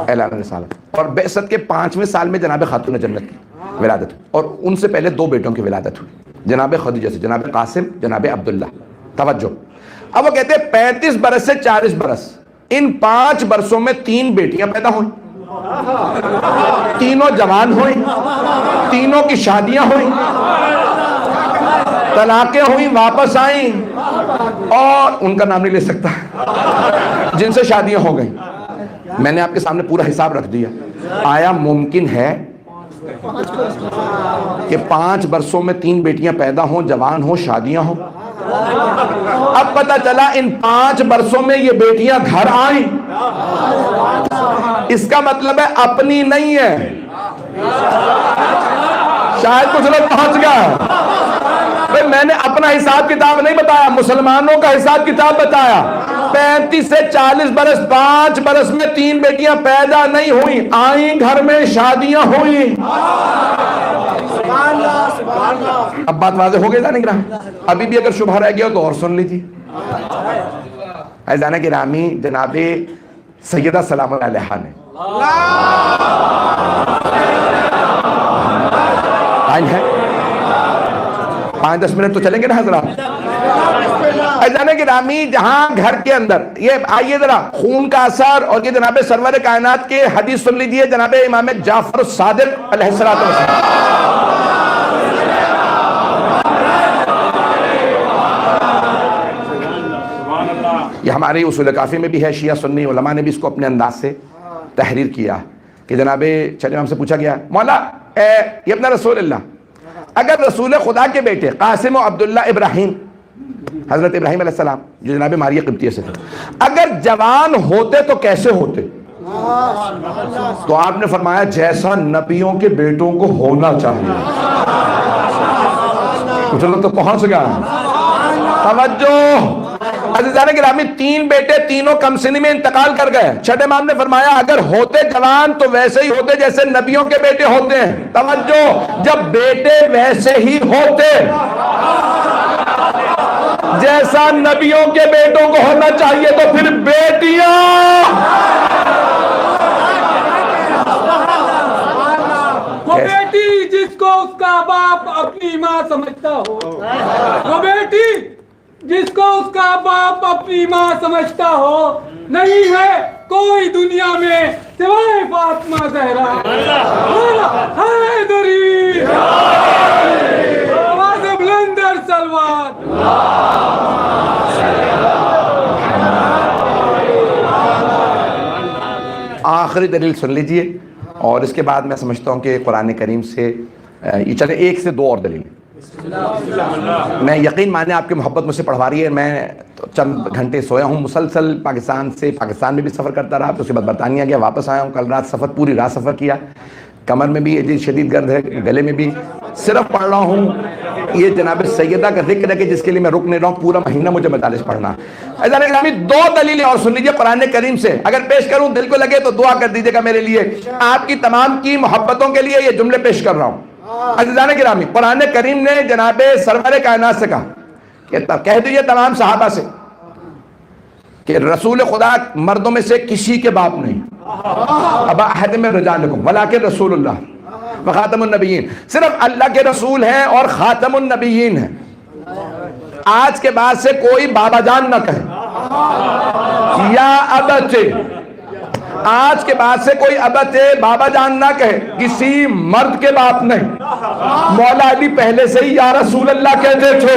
اعلان رسالت. اور بعثت کے 5ویں سال میں جناب خاتون جنت کی ولادت ہوئی. اور ان سے پہلے 2 بیٹوں کی ولادت ہوئی، جناب خدیجہ سے، جناب قاسم، جناب عبداللہ. توجہ. اب وہ کہتے ہیں 35 برس سے 40 برس، ان 5 برسوں میں 3 بیٹیاں پیدا ہوئیں، تینوں جوان ہوئیں، تینوں کی شادیاں ہوئیں، طلاقیں ہوئیں، واپس آئیں، اور ان کا نام نہیں لے سکتا جن سے شادیاں ہو گئیں. میں نے آپ کے سامنے پورا حساب رکھ دیا. آیا ممکن ہے کہ 5 برسوں میں 3 بیٹیاں پیدا ہوں، جوان ہوں، شادیاں ہوں؟ اب پتہ چلا ان 5 برسوں میں یہ بیٹیاں گھر آئیں. اس کا مطلب ہے اپنی نہیں ہے. شاید کچھ لوگ پہنچ گیا. میں نے اپنا حساب کتاب نہیں بتایا، مسلمانوں کا حساب کتاب بتایا. 35 سے 40 برس، 5 برس میں 3 بیٹیاں پیدا نہیں ہوئیں، آئیں گھر میں، شادیاں ہوئیں. اب بات واضح ہو گئی تھا نہیں؟ ابھی بھی اگر شبہ رہ گیا تو اور سن لیجیے. عزیزان گرامی جناب سیدہ سلام اللہ علیہا نے آئیں ہیں 5-10 منٹ تو چلیں گے نا حضرات. عزیزان گرامی جہاں گھر کے اندر یہ آئیے ذرا خون کا اثر اور یہ جناب سرور کائنات کے حدیث سن لیجئے جناب امام جعفر الصادق علیہ السلام. یہ ہمارے اصول کافی میں بھی ہے, شیعہ سنی علماء نے بھی اس کو اپنے انداز سے تحریر کیا کہ جناب چلے ہم سے پوچھا گیا مولا یہ اپنا رسول اللہ, اگر رسول خدا کے بیٹے قاسم و عبداللہ ابراہیم حضرت ابراہیم علیہ السلام جو جناب ماریہ قبطیہ سے تھے, اگر جوان ہوتے تو کیسے ہوتے؟ تو آپ نے فرمایا جیسا نبیوں کے بیٹوں کو ہونا چاہیے. چلو تو پہنچ گیا. توجہ عزیزان گرامی, 3 بیٹے تینوں کم سنی میں انتقال کر گئے. چھٹے امام نے فرمایا اگر ہوتے جوان تو ویسے ہی ہوتے جیسے نبیوں کے بیٹے ہوتے ہیں. توجہ, جب بیٹے ویسے ہی ہوتے جیسا نبیوں کے بیٹوں کو ہونا چاہیے تو پھر بیٹیاں وہ بیٹی جس کو اس کا باپ اپنی ماں سمجھتا ہو, وہ بیٹی جس کو اس کا باپ اپنی ماں سمجھتا ہو, نہیں ہے کوئی دنیا میں سوائے فاطمہ زہرا. حیدری آواز بلند سلوات. آخری دلیل سن لیجئے اور اس کے بعد میں سمجھتا ہوں کہ قرآن کریم سے یہ چلے 1 سے 2 اور دلیل. میں یقین مانے آپ کی محبت مجھ سے پڑھوا رہی ہے. میں چند گھنٹے سویا ہوں مسلسل پاکستان میں بھی سفر کرتا رہا, پھر اس کے بعد برطانیہ گیا, واپس آیا ہوں. کل رات پوری رات سفر کیا, کمر میں بھی شدید درد ہے, گلے میں بھی. صرف پڑھ رہا ہوں یہ جناب سیدہ کا ذکر ہے کہ جس کے لیے میں رک نہیں رہا ہوں, پورا مہینہ مجھے مجالس پڑھنا. عزیزان گرامی 2 دلیلیں اور سن لیجئے قرآن کریم سے. اگر پیش کروں دل کو لگے تو دعا کر دیجئے گا میرے لیے. آپ کی تمام کی محبتوں کے لیے یہ جملے پیش کر رہا ہوں. عزیزان گرامی قرآن کریم نے جناب سرور کائنات سے کہا کہ کہہ دیجئے تمام صحابہ سے کہ رسول خدا مردوں میں سے کسی کے باپ نہیں, ابا احد من رجالکم ولکن رسول اللہ وخاتم النبیین, صرف اللہ کے رسول ہیں اور خاتم النبیین ہیں. آج کے بعد سے کوئی بابا جان نہ کہے یا ابت, آج کے بعد سے کوئی ابت بابا جان نہ کہے, کسی مرد کے باپ نہیں. مولا علی پہلے سے ہی یا رسول اللہ کہتے تھے.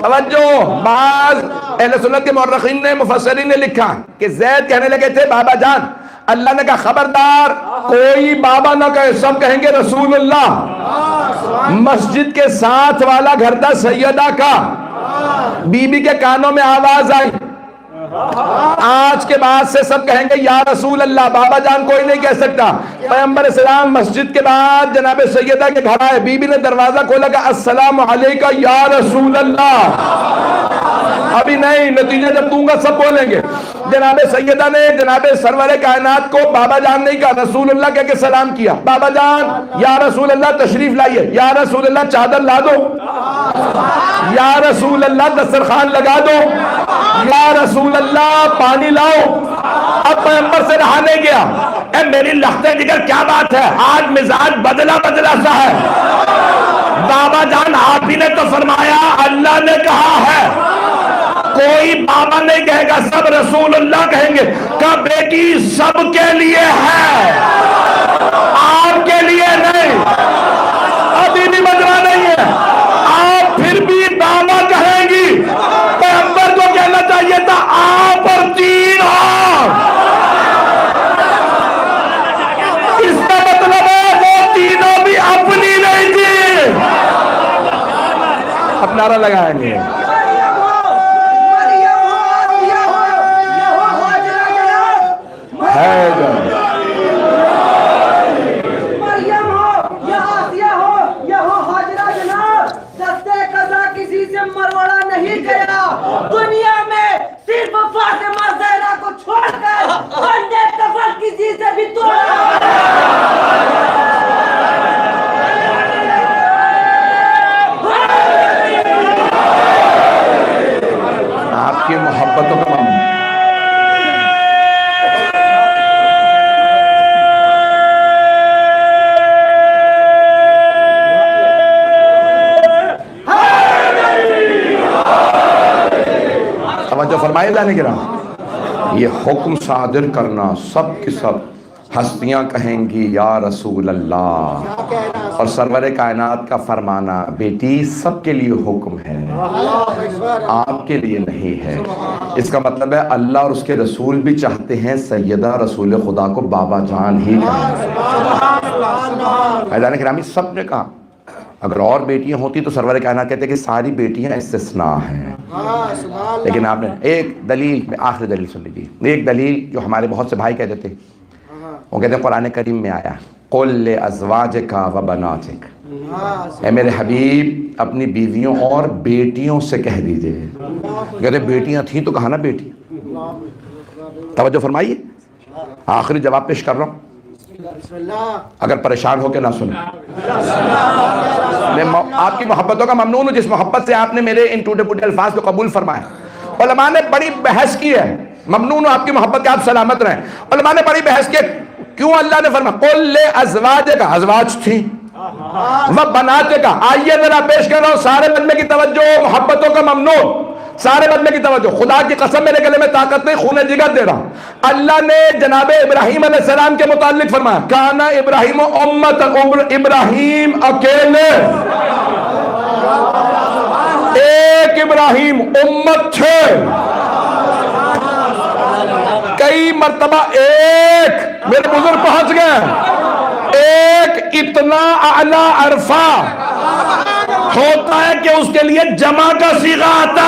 توجہ, بعض اہل سنت کے مورخین نے مفسرین نے لکھا کہ زید کہنے لگے تھے بابا جان, اللہ نے کہا خبردار کوئی بابا نہ کہے, سب کہیں گے رسول اللہ. مسجد کے ساتھ والا گھر تھا سیدہ کا, بی بی کے کانوں میں آواز آئی, آج کے بعد سے سب کہیں گے یا رسول اللہ, بابا جان کوئی نہیں کہہ سکتا. پیغمبر اسلام مسجد کے بعد جناب سیدہ کے گھر آئے, بی بی نے دروازہ کھولا کہ السلام علیکہ یا رسول اللہ. ابھی نہیں, نتیجہ جب دوں گا سب بولیں گے. جناب سیدہ نے جناب سرور کائنات کو بابا جان نہیں کہا, رسول اللہ کہہ کے سلام کیا. بابا جان یا رسول اللہ تشریف لائیے, یا رسول اللہ چادر لا دو, یا رسول اللہ دسترخوان لگا دو, یا رسول اللہ پانی لاؤ. اب پیغمبر سے رہا نہیں گیا. اے میری لختے جگر کیا بات ہے, آج مزاج بدلا سا ہے. بابا جان آپ ہی نے تو فرمایا, اللہ نے کہا ہے کوئی بابا نہیں کہے گا, سب رسول اللہ کہیں گے. کہ بیٹی سب کے لیے ہے, آپ کے لیے نہیں. ابھی بھی بدلا نہیں ہے, آپ پھر بھی بابا کہیں گی. پیغمبر کو کہنا چاہیے تھا آپ اور 3 اور. اس کا مطلب ہے وہ تینوں بھی اپنی نہیں تھی. اب نعرہ لگائیں گے دنیا میں صرف فاطمہ زہرا کو چھوڑ کر انڈے کفن کسی سے بھی توڑا. عزیزان کرام؟ یہ حکم صادر کرنا، سب کی سب ہستیاں کہیں گی یا رسول اللہ، اور سرور کائنات کا فرمانا بیٹی سب کے لیے حکم ہے، آپ کے لیے نہیں ہے۔ اس کا مطلب ہے اللہ اور اس کے رسول بھی چاہتے ہیں سیدہ رسول خدا کو بابا جان ہی کہیں۔ عزیزان گرامی، سب نے کہا اگر اور بیٹیاں ہوتی تو سرور کائنات کہتے کہ ساری بیٹیاں استثناء ہیں، لیکن آپ نے ایک دلیل، میں آخری دلیل سن لیجیے، ایک دلیل جو ہمارے بہت سے بھائی کہتے تھے، وہ کہتے ہیں قرآن کریم میں آیا قُلْ لِأَزْوَاجِكَ وَبَنَاتِكَ، اے میرے حبیب اپنی بیویوں اور بیٹیوں سے کہہ دیجئے۔ کہتے ہیں بیٹیاں تھیں تو کہا نا بیٹی۔ توجہ فرمائیے، آخری جواب پیش کر رہا ہوں، اگر پریشان ہو کے نہ سنیں۔ میں آپ کی محبتوں کا ممنون ہوں، جس محبت سے آپ نے میرے ان ٹوٹے پھوٹے الفاظ کو قبول فرمایا۔ علماء نے بڑی بحث کی ہے، ممنون ہوں آپ کی محبت کے، آپ سلامت رہیں۔ علماء نے بڑی بحث کی، کیوں اللہ نے فرمایا قُلْ لِأَزْوَاجِكَ، ازواج تھی، وَبَنَاتِكَ، آئیے ذرا پیش کر رہا ہوں، سارے مجمع کی توجہ، محبتوں کا ممنون، سارے مجمع کی توجہ، خدا کی قسم میرے گلے میں طاقت نہیں، خون جگر دے رہا ہوں۔ اللہ نے جناب ابراہیم علیہ السلام کے متعلق فرمایا کانا ابراہیم امت، ابراہیم اکیلے ایک ابراہیم امت تھے، کئی مرتبہ ایک، میرے بزرگ پہنچ گئے، ایک اتنا اعلیٰ عرفہ ہوتا ہے کہ اس کے لیے جمع کا صیغہ آتا،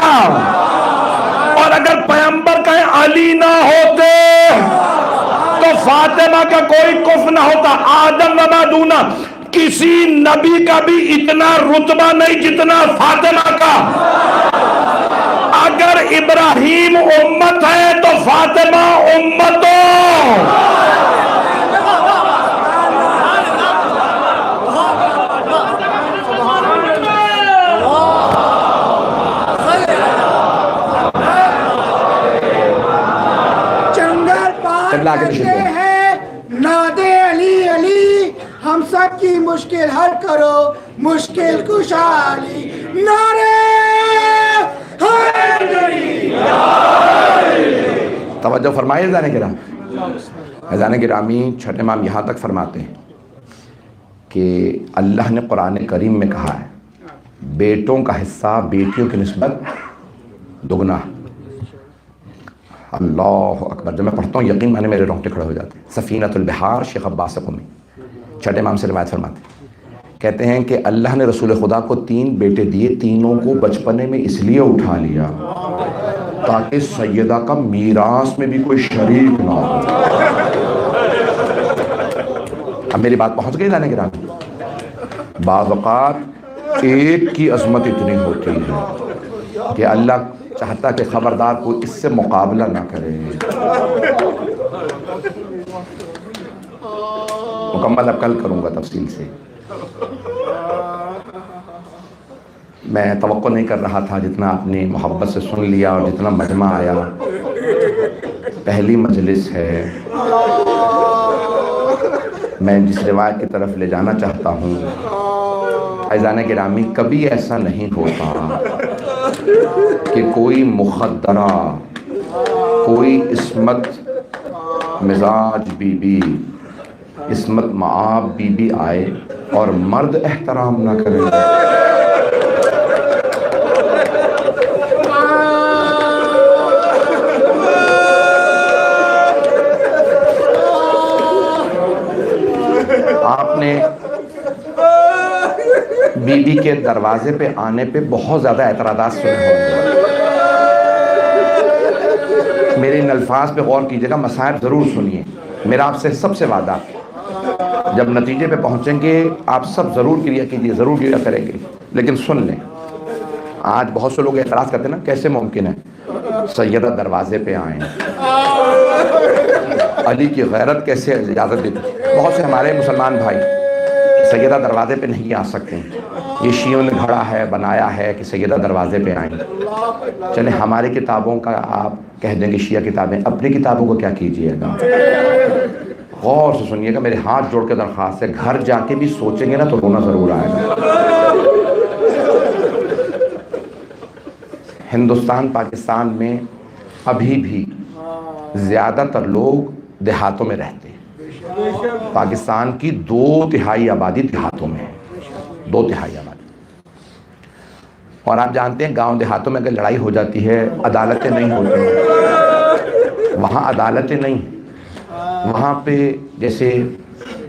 اور اگر پیغمبر کہیں علی نہ ہوتے تو فاطمہ کا کوئی کف نہ ہوتا، آدم و مادونا، کسی نبی کا بھی اتنا رتبہ نہیں جتنا فاطمہ کا۔ اگر ابراہیم امت ہے تو فاطمہ امتوں۔ کہتے ہیں نادے علی علی، ہم سب کی مشکل حل کرو، مشکل کشا علی، نعرے حیدری۔ توجہ فرمائے عزیزان گرامی، عزیزان گرامی، چھٹے امام یہاں تک فرماتے ہیں کہ اللہ نے قرآن کریم میں کہا ہے بیٹوں کا حصہ بیٹیوں کی نسبت دگنا۔ اللہ اکبر، جب میں پڑھتا ہوں یقین مانے میرے رونگٹے کھڑے ہو جاتے ہیں۔ سفینۃ البحار شیخ عباس قمی چھٹے امام سے روایت فرماتے ہیں، کہتے ہیں کہ اللہ نے رسول خدا کو 3 بیٹے دیے، تینوں کو بچپنے میں اس لیے اٹھا لیا تاکہ سیدہ کا میراث میں بھی کوئی شریک نہ ہو۔ اب میری بات پہنچ گئی لانے گرامی؟ بعض اوقات ایک کی عظمت اتنی ہوتی ہے کہ اللہ چاہتا کہ خبردار کوئی اس سے مقابلہ نہ کرے۔ مکمل اب کل کروں گا تفصیل سے۔ میں توقع نہیں کر رہا تھا جتنا آپ نے محبت سے سن لیا اور جتنا مجمع آیا۔ پہلی مجلس ہے، میں جس روایت کی طرف لے جانا چاہتا ہوں، عزیزان گرامی، کبھی ایسا نہیں ہوتا کہ کوئی مخدرہ، کوئی عصمت مزاج بی بی، عصمت معاب بی بی آئے اور مرد احترام نہ کرے۔ آپ نے بی بی کے دروازے پہ آنے پہ بہت زیادہ اعتراضات سنے ہوں گے۔ میرے ان الفاظ پہ غور کیجئے گا، مصائب ضرور سنیے، میرا آپ سے سب سے وعدہ، جب نتیجے پہ پہنچیں گے آپ سب ضرور کریا کیجئے، ضرور کریا کریں گے، لیکن سن لیں۔ آج بہت سے لوگ اعتراض کرتے ہیں نا، کیسے ممکن ہے سیدہ دروازے پہ آئیں، علی کی غیرت کیسے اجازت دیتی؟ بہت سے ہمارے مسلمان بھائی سیدہ دروازے پہ نہیں آ سکتے، یہ شیعوں نے گھڑا ہے، بنایا ہے کہ سیدہ دروازے پہ آئیں۔ چلیں ہماری کتابوں کا آپ کہہ دیں گے شیعہ کتابیں، اپنی کتابوں کو کیا کیجئے گا؟ غور سے سنیے گا، میرے ہاتھ جوڑ کے درخواست ہے، گھر جا کے بھی سوچیں گے نا تو رونا ضرور آئے گا۔ ہندوستان پاکستان میں ابھی بھی زیادہ تر لوگ دیہاتوں میں رہتے ہیں. پاکستان کی 2/3 آبادی دیہاتوں میں ہے, 2/3 آبادی. اور آپ جانتے ہیں گاؤں دیہاتوں میں اگر لڑائی ہو جاتی ہے عدالتیں نہیں ہوتی ہیں, وہاں عدالتیں نہیں. وہاں پہ جیسے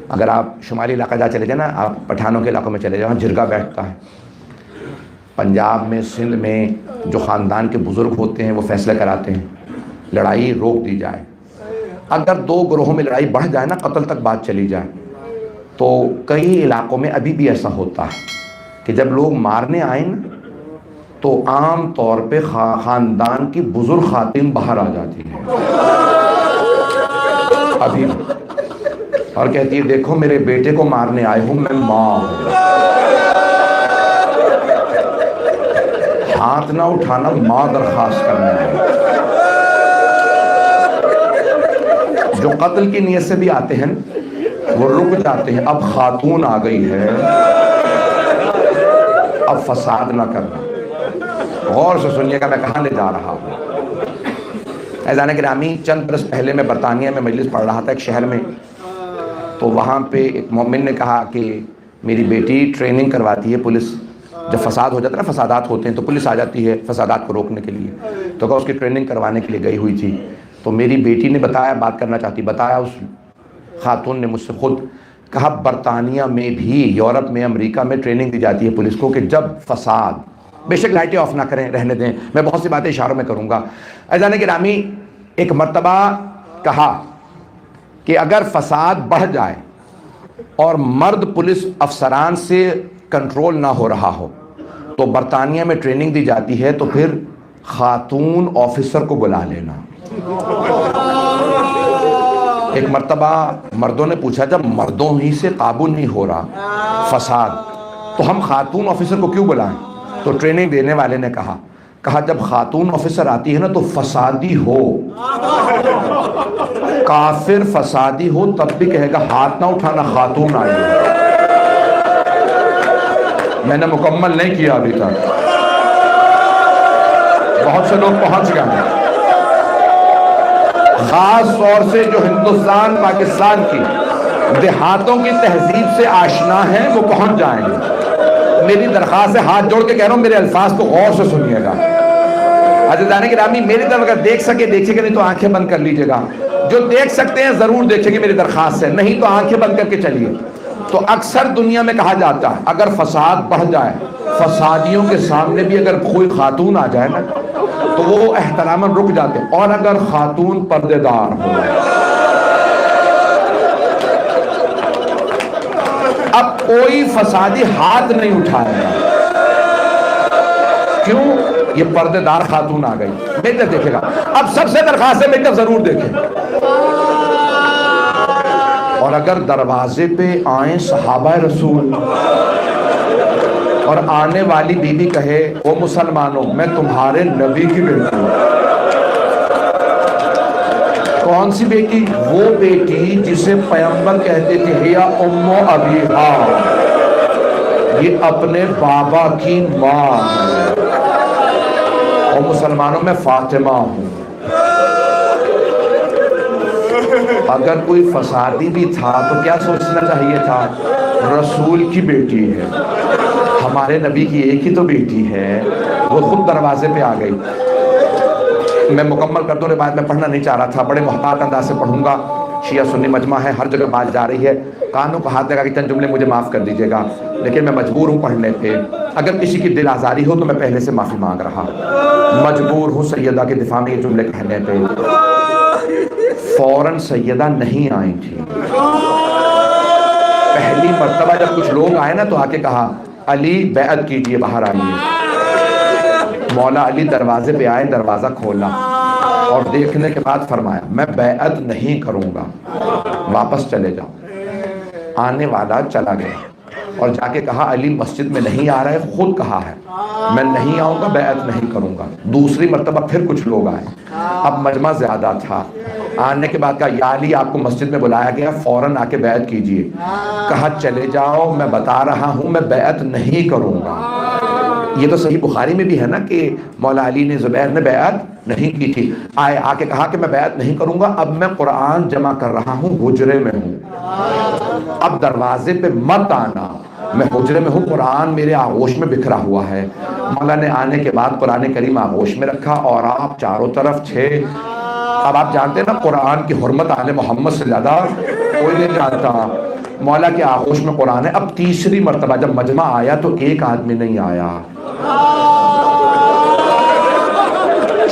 اگر آپ شمالی علاقہ جا چلے جائیں نا, آپ پٹھانوں کے علاقوں میں چلے جائیں, وہاں جرگہ بیٹھتا ہے. پنجاب میں, سندھ میں جو خاندان کے بزرگ ہوتے ہیں وہ فیصلہ کراتے ہیں لڑائی روک دی جائے. اگر 2 گروہوں میں لڑائی بڑھ جائے نا, قتل تک بات چلی جائے, تو کئی علاقوں میں ابھی بھی ایسا ہوتا ہے کہ جب لوگ مارنے آئیں نا تو عام طور پہ خاندان کی بزرگ خواتین باہر آ جاتی ہیں ابھی بھی, اور کہتی ہے دیکھو میرے بیٹے کو مارنے آئے ہوں, میں ماں ہوں. ہاتھ نہ اٹھانا, ماں درخواست کرنا ہے. جو قتل کی نیت سے بھی آتے ہیں وہ رک جاتے ہیں, اب خاتون آ گئی ہے, اب فساد نہ کرنا. غور سے سنیے گا میں کہاں لے جا رہا ہوں. عزیزان گرامی, چند برس پہلے میں برطانیہ میں مجلس پڑھ رہا تھا ایک شہر میں, تو وہاں پہ ایک مومن نے کہا کہ میری بیٹی ٹریننگ کرواتی ہے پولیس, جب فساد ہو جاتا ہے نا, فسادات ہوتے ہیں تو پولیس آ جاتی ہے فسادات کو روکنے کے لیے, تو کہا اس کی ٹریننگ کروانے کے لیے گئی ہوئی تھی. تو میری بیٹی نے بتایا, بات کرنا چاہتی, بتایا اس خاتون نے مجھ سے خود, کہا برطانیہ میں بھی, یورپ میں, امریکہ میں ٹریننگ دی جاتی ہے پولیس کو کہ جب فساد, بے شک لائٹیں آف نہ کریں, رہنے دیں, میں بہت سی باتیں اشاروں میں کروں گا. عزیزان گرامی, ایک مرتبہ کہا کہ اگر فساد بڑھ جائے اور مرد پولیس افسران سے کنٹرول نہ ہو رہا ہو تو برطانیہ میں ٹریننگ دی جاتی ہے, تو پھر خاتون آفیسر کو بلا لینا. ایک مرتبہ مردوں نے پوچھا جب مردوں ہی سے قابو نہیں ہو رہا فساد تو ہم خاتون آفیسر کو کیوں بلائیں؟ تو ٹریننگ دینے والے نے کہا جب خاتون آفیسر آتی ہے نا تو فسادی ہو, کافر فسادی ہو تب بھی کہے گا ہاتھ نہ اٹھانا, خاتون آئی ہے. میں نے مکمل نہیں کیا ابھی تک, بہت سے لوگ پہنچ گئے ہیں. خاص طور سے جو ہندوستان پاکستان کی دیہاتوں کی تہذیب سے آشنا ہیں وہ پہنچ جائیں گے. میری درخواست ہے, ہاتھ جوڑ کے کہہ رہا ہوں, میرے الفاظ کو غور سے سنیے گا. عزیزان گرامی, میری طرف اگر دیکھ سکے دیکھیے گا, نہیں تو آنکھیں بند کر لیجیے گا. جو دیکھ سکتے ہیں ضرور دیکھیں گے, میری درخواست ہے, نہیں تو آنکھیں بند کر کے چلیے. تو اکثر دنیا میں کہا جاتا ہے اگر فساد بڑھ جائے, فسادیوں کے سامنے بھی اگر کوئی خاتون آ جائے نا تو وہ احتراماً رک جاتے ہیں, اور اگر خاتون پردے دار ہو. اب کوئی فسادی ہاتھ نہیں اٹھائے گا, کیوں؟ یہ پردے دار خاتون آ گئی. میری طرف دیکھے گا. اب سب سے درخواست ہے میری طرف ضرور دیکھیں. اور اگر دروازے پہ آئیں صحابہ رسول اور آنے والی بی بی کہے او مسلمانوں میں تمہارے نبی کی بیٹی ہوں. کون سی بیٹی؟ وہ بیٹی جسے پیغمبر کہتے تھے ہیا ام ابیہا, یہ اپنے بابا کی ماں ہے. اور مسلمانوں میں فاطمہ ہوں. اگر کوئی فسادی بھی تھا تو کیا سوچنا چاہیے تھا؟ رسول کی بیٹی ہے, ہمارے نبی کی ایک ہی تو بیٹی ہے. وہ خود دروازے پہ آ گئی. میں مکمل کر دوں, روایت میں پڑھنا نہیں چاہ رہا تھا, بڑے محتاط انداز سے پڑھوں گا. شیعہ سنی مجمع ہے, ہر جگہ بات جا رہی ہے. کانوں کو ہاتھ لگا کے چند جملے مجھے معاف کر دیجیے گا, لیکن میں مجبور ہوں پڑھنے پہ. اگر کسی کی دل آزاری ہو تو میں پہلے سے معافی مانگ رہا, مجبور ہوں سیدہ کے دفاع میں یہ جملے کہنے پہ. فوراً سیدہ نہیں آئی تھی. پہلی مرتبہ جب کچھ لوگ آئے نا تو آ کے کہا علی بیعت کیجئے, باہر آئیے. مولا علی دروازے پہ آئے, دروازہ کھولا اور دیکھنے کے بعد فرمایا میں بیعت نہیں کروں گا, واپس چلے جاؤ. آنے والا چلا گیا اور جا کے کہا علی مسجد میں نہیں آ رہا ہے, خود کہا ہے میں نہیں آؤں گا, بیعت نہیں کروں گا. دوسری مرتبہ پھر کچھ لوگ آئے, اب مجمع زیادہ تھا. آنے کے بعد کہا یا علی آپ کو مسجد میں بلایا گیا, فوراً آ کے بیعت کیجئے. کہا چلے جاؤ, میں بتا رہا ہوں میں بیعت نہیں کروں گا. یہ تو صحیح بخاری میں بھی ہے نا کہ مولا علی نے زبیر نے بیعت نہیں کی تھی. آ کے کہا کہ میں بیعت نہیں کروں گا, اب میں قرآن جمع کر رہا ہوں, حجرے میں ہوں, اب دروازے پہ مت آنا, میں حجرے میں ہوں, قرآن میرے آغوش میں بکھرا ہوا ہے. مولا نے آنے کے بعد قرآن کریم آغوش میں رکھا اور آپ چاروں طرف چھے. اب آپ جانتے ہیں نا قرآن کی حرمت آل محمد سے زیادہ کوئی نہیں جانتا. مولا کے آغوش میں قرآن ہے. اب تیسری مرتبہ جب مجمع آیا تو ایک آدمی نہیں آیا,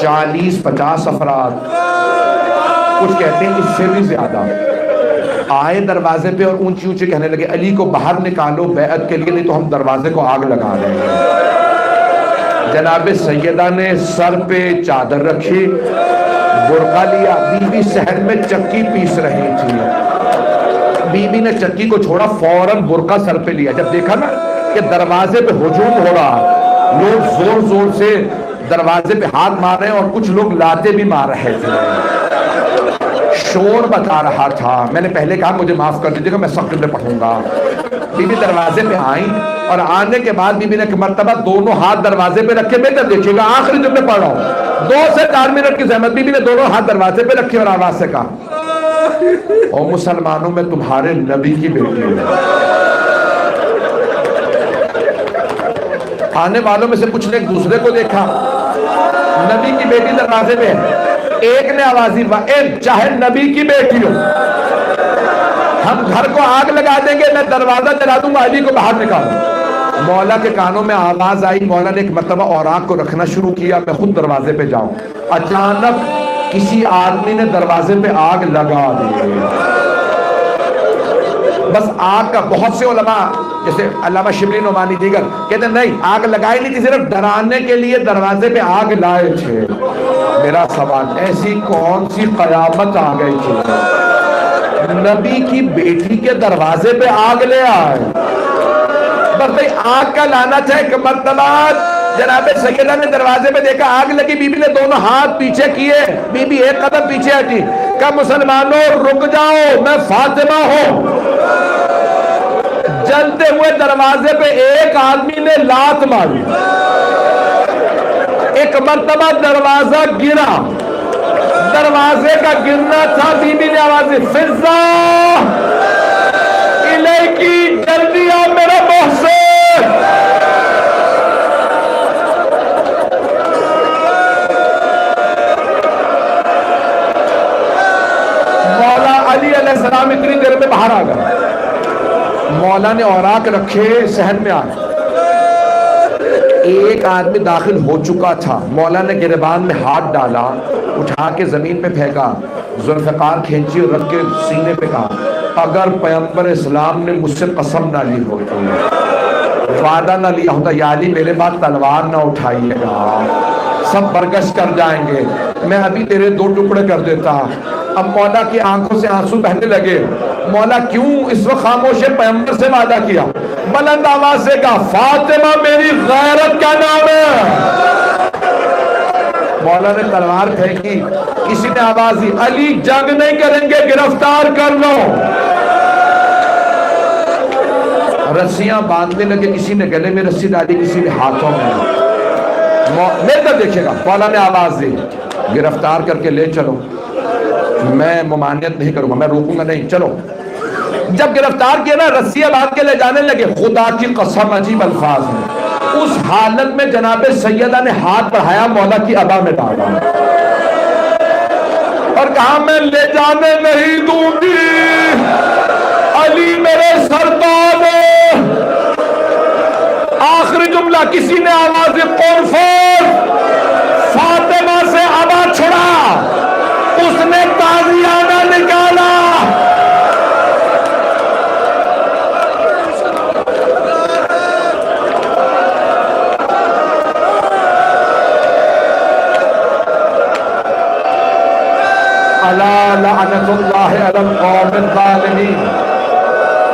40-50 افراد, کچھ کہتے ہیں اس سے بھی زیادہ آئے دروازے پہ اور اونچی اونچی کہنے لگے علی کو باہر نکالو بیعت کے لیے, نہیں تو ہم دروازے کو آگ لگا دیں گے. جناب سیدہ نے سر پہ چادر رکھی, برقع لیا. بی بی صحن میں چکی پیس رہی تھی, بی بی نے چکی کو چھوڑا, فوراً برقع سر پہ لیا. جب دیکھا نا کہ دروازے پہ ہجوم ہو رہا, لوگ زور زور سے دروازے پہ ہاتھ مار رہے ہیں اور کچھ لوگ لاتے بھی مار رہے تھے, شور بتا رہا تھا. میں نے پہلے کہا مجھے معاف کر دیجیے گا, میں سب قبلے پڑھوں گا. بی بی دروازے پہ آئیں اور آنے کے بعد بی بی نے ایک مرتبہ دونوں ہاتھ دروازے پہ رکھے. میں جب دیکھیے گا آخری جملے پڑھ رہا ہوں, 2 سے 4 منٹ کی زحمت. بی بی نے دونوں ہاتھ دروازے پہ رکھے اور آواز سے کہا او مسلمانوں, میں تمہارے نبی کی بیٹی ہوں. آنے والوں میں سے کچھ نے ایک دوسرے کو دیکھا, نبی کی بیٹی دروازے پہ ہے. ایک نے آواز دی چاہے نبی کی بیٹی ہو, ہم گھر کو آگ لگا دیں گے, میں دروازہ چلا دوں گا, علی کو باہر نکالوں. مولا کے کانوں میں آواز آئی, مولا نے ایک مرتبہ اوراق کو رکھنا شروع کیا, میں خود دروازے پہ جاؤں. اچانک کسی آدمی نے دروازے پہ آگ لگا دی. بس آگ کا, بہت سے علماء جیسے علامہ شبلی نعمانی دیگر کہتے ہیں نہیں, آگ لگائی نہیں تھی, صرف ڈرانے کے لیے دروازے پہ آگ لائے تھے. میرا سوال, ایسی کون سی قیامت آ گئی تھی نبی کی بیٹی کے دروازے پہ آگ لے آئے؟ بس بھئی آگ کا لانا چاہے کہ مرتبہ جناب سیدہ نے دروازے پہ دیکھا آگ لگی, بی بی نے دونوں ہاتھ پیچھے کیے, بی بی ایک قدم پیچھے ہٹی, کہا مسلمانوں رک جاؤ, میں فاطمہ ہوں. جلتے ہوئے دروازے پہ ایک آدمی نے لات ماری, ایک مرتبہ دروازہ گرا, دروازے کا گرنا تھا. بی بی نے آواز دی فضا الیکی, جلدی آ میرا محسن. مولا علی علیہ السلام اتنی دیر میں باہر آ گئے. مولا نے اوراق رکھے, صحن میں آئے. ایک آدمی داخل ہو چکا تھا, مولا نے گریبان میں ہاتھ ڈالا, اٹھا کے زمین پہ پھینکا, ذوالفقار کھینچی اور رکھ کے سینے پہ کہا اگر پیغمبر اسلام نے مجھ سے قسم نہ لی ہوتی, وعدہ نہ لیا ہوتا, یا علی میرے بعد تلوار نہ اٹھائیے گا, سب برگش کر جائیں گے, میں ابھی تیرے 2 ٹکڑے کر دیتا. اب مولا کی آنکھوں سے آنسو بہنے لگے. مولا کیوں اس وقت خاموش ہے؟ پیغمبر سے وعدہ کیا, بلند آواز سے کہا فاطمہ میری غیرت کا نام ہے. مولا نے تلوار پھینکی, کسی نے آواز دی علی جنگ نہیں کریں گے, گرفتار کر لو. رسیاں باندھنے لگے, کسی نے گلے میں رسی ڈالی, کسی نے ہاتھوں میں. میرے تک دیکھے گا, مولا نے آواز دی گرفتار کر کے لے چلو. میں ممانعت نہیں کروں گا, میں روکوں گا نہیں, چلو. جب گرفتار کیا نا, رسیاں باندھ کے لے جانے لگے. خدا کی قسم عجیب الفاظ ہیں. اس حالت میں جناب سیدہ نے ہاتھ بڑھایا, مولا کی ابا میں ڈالا اور کہا میں لے جانے نہیں دوں گی, علی میرے سرتاج ہے. آخری جملہ کسی نے آواز قرفور فاطمہ سے ابا چھڑا, اس نے تازیانہ نکالا. الا لعنت اللہ علی القوم الظالمین.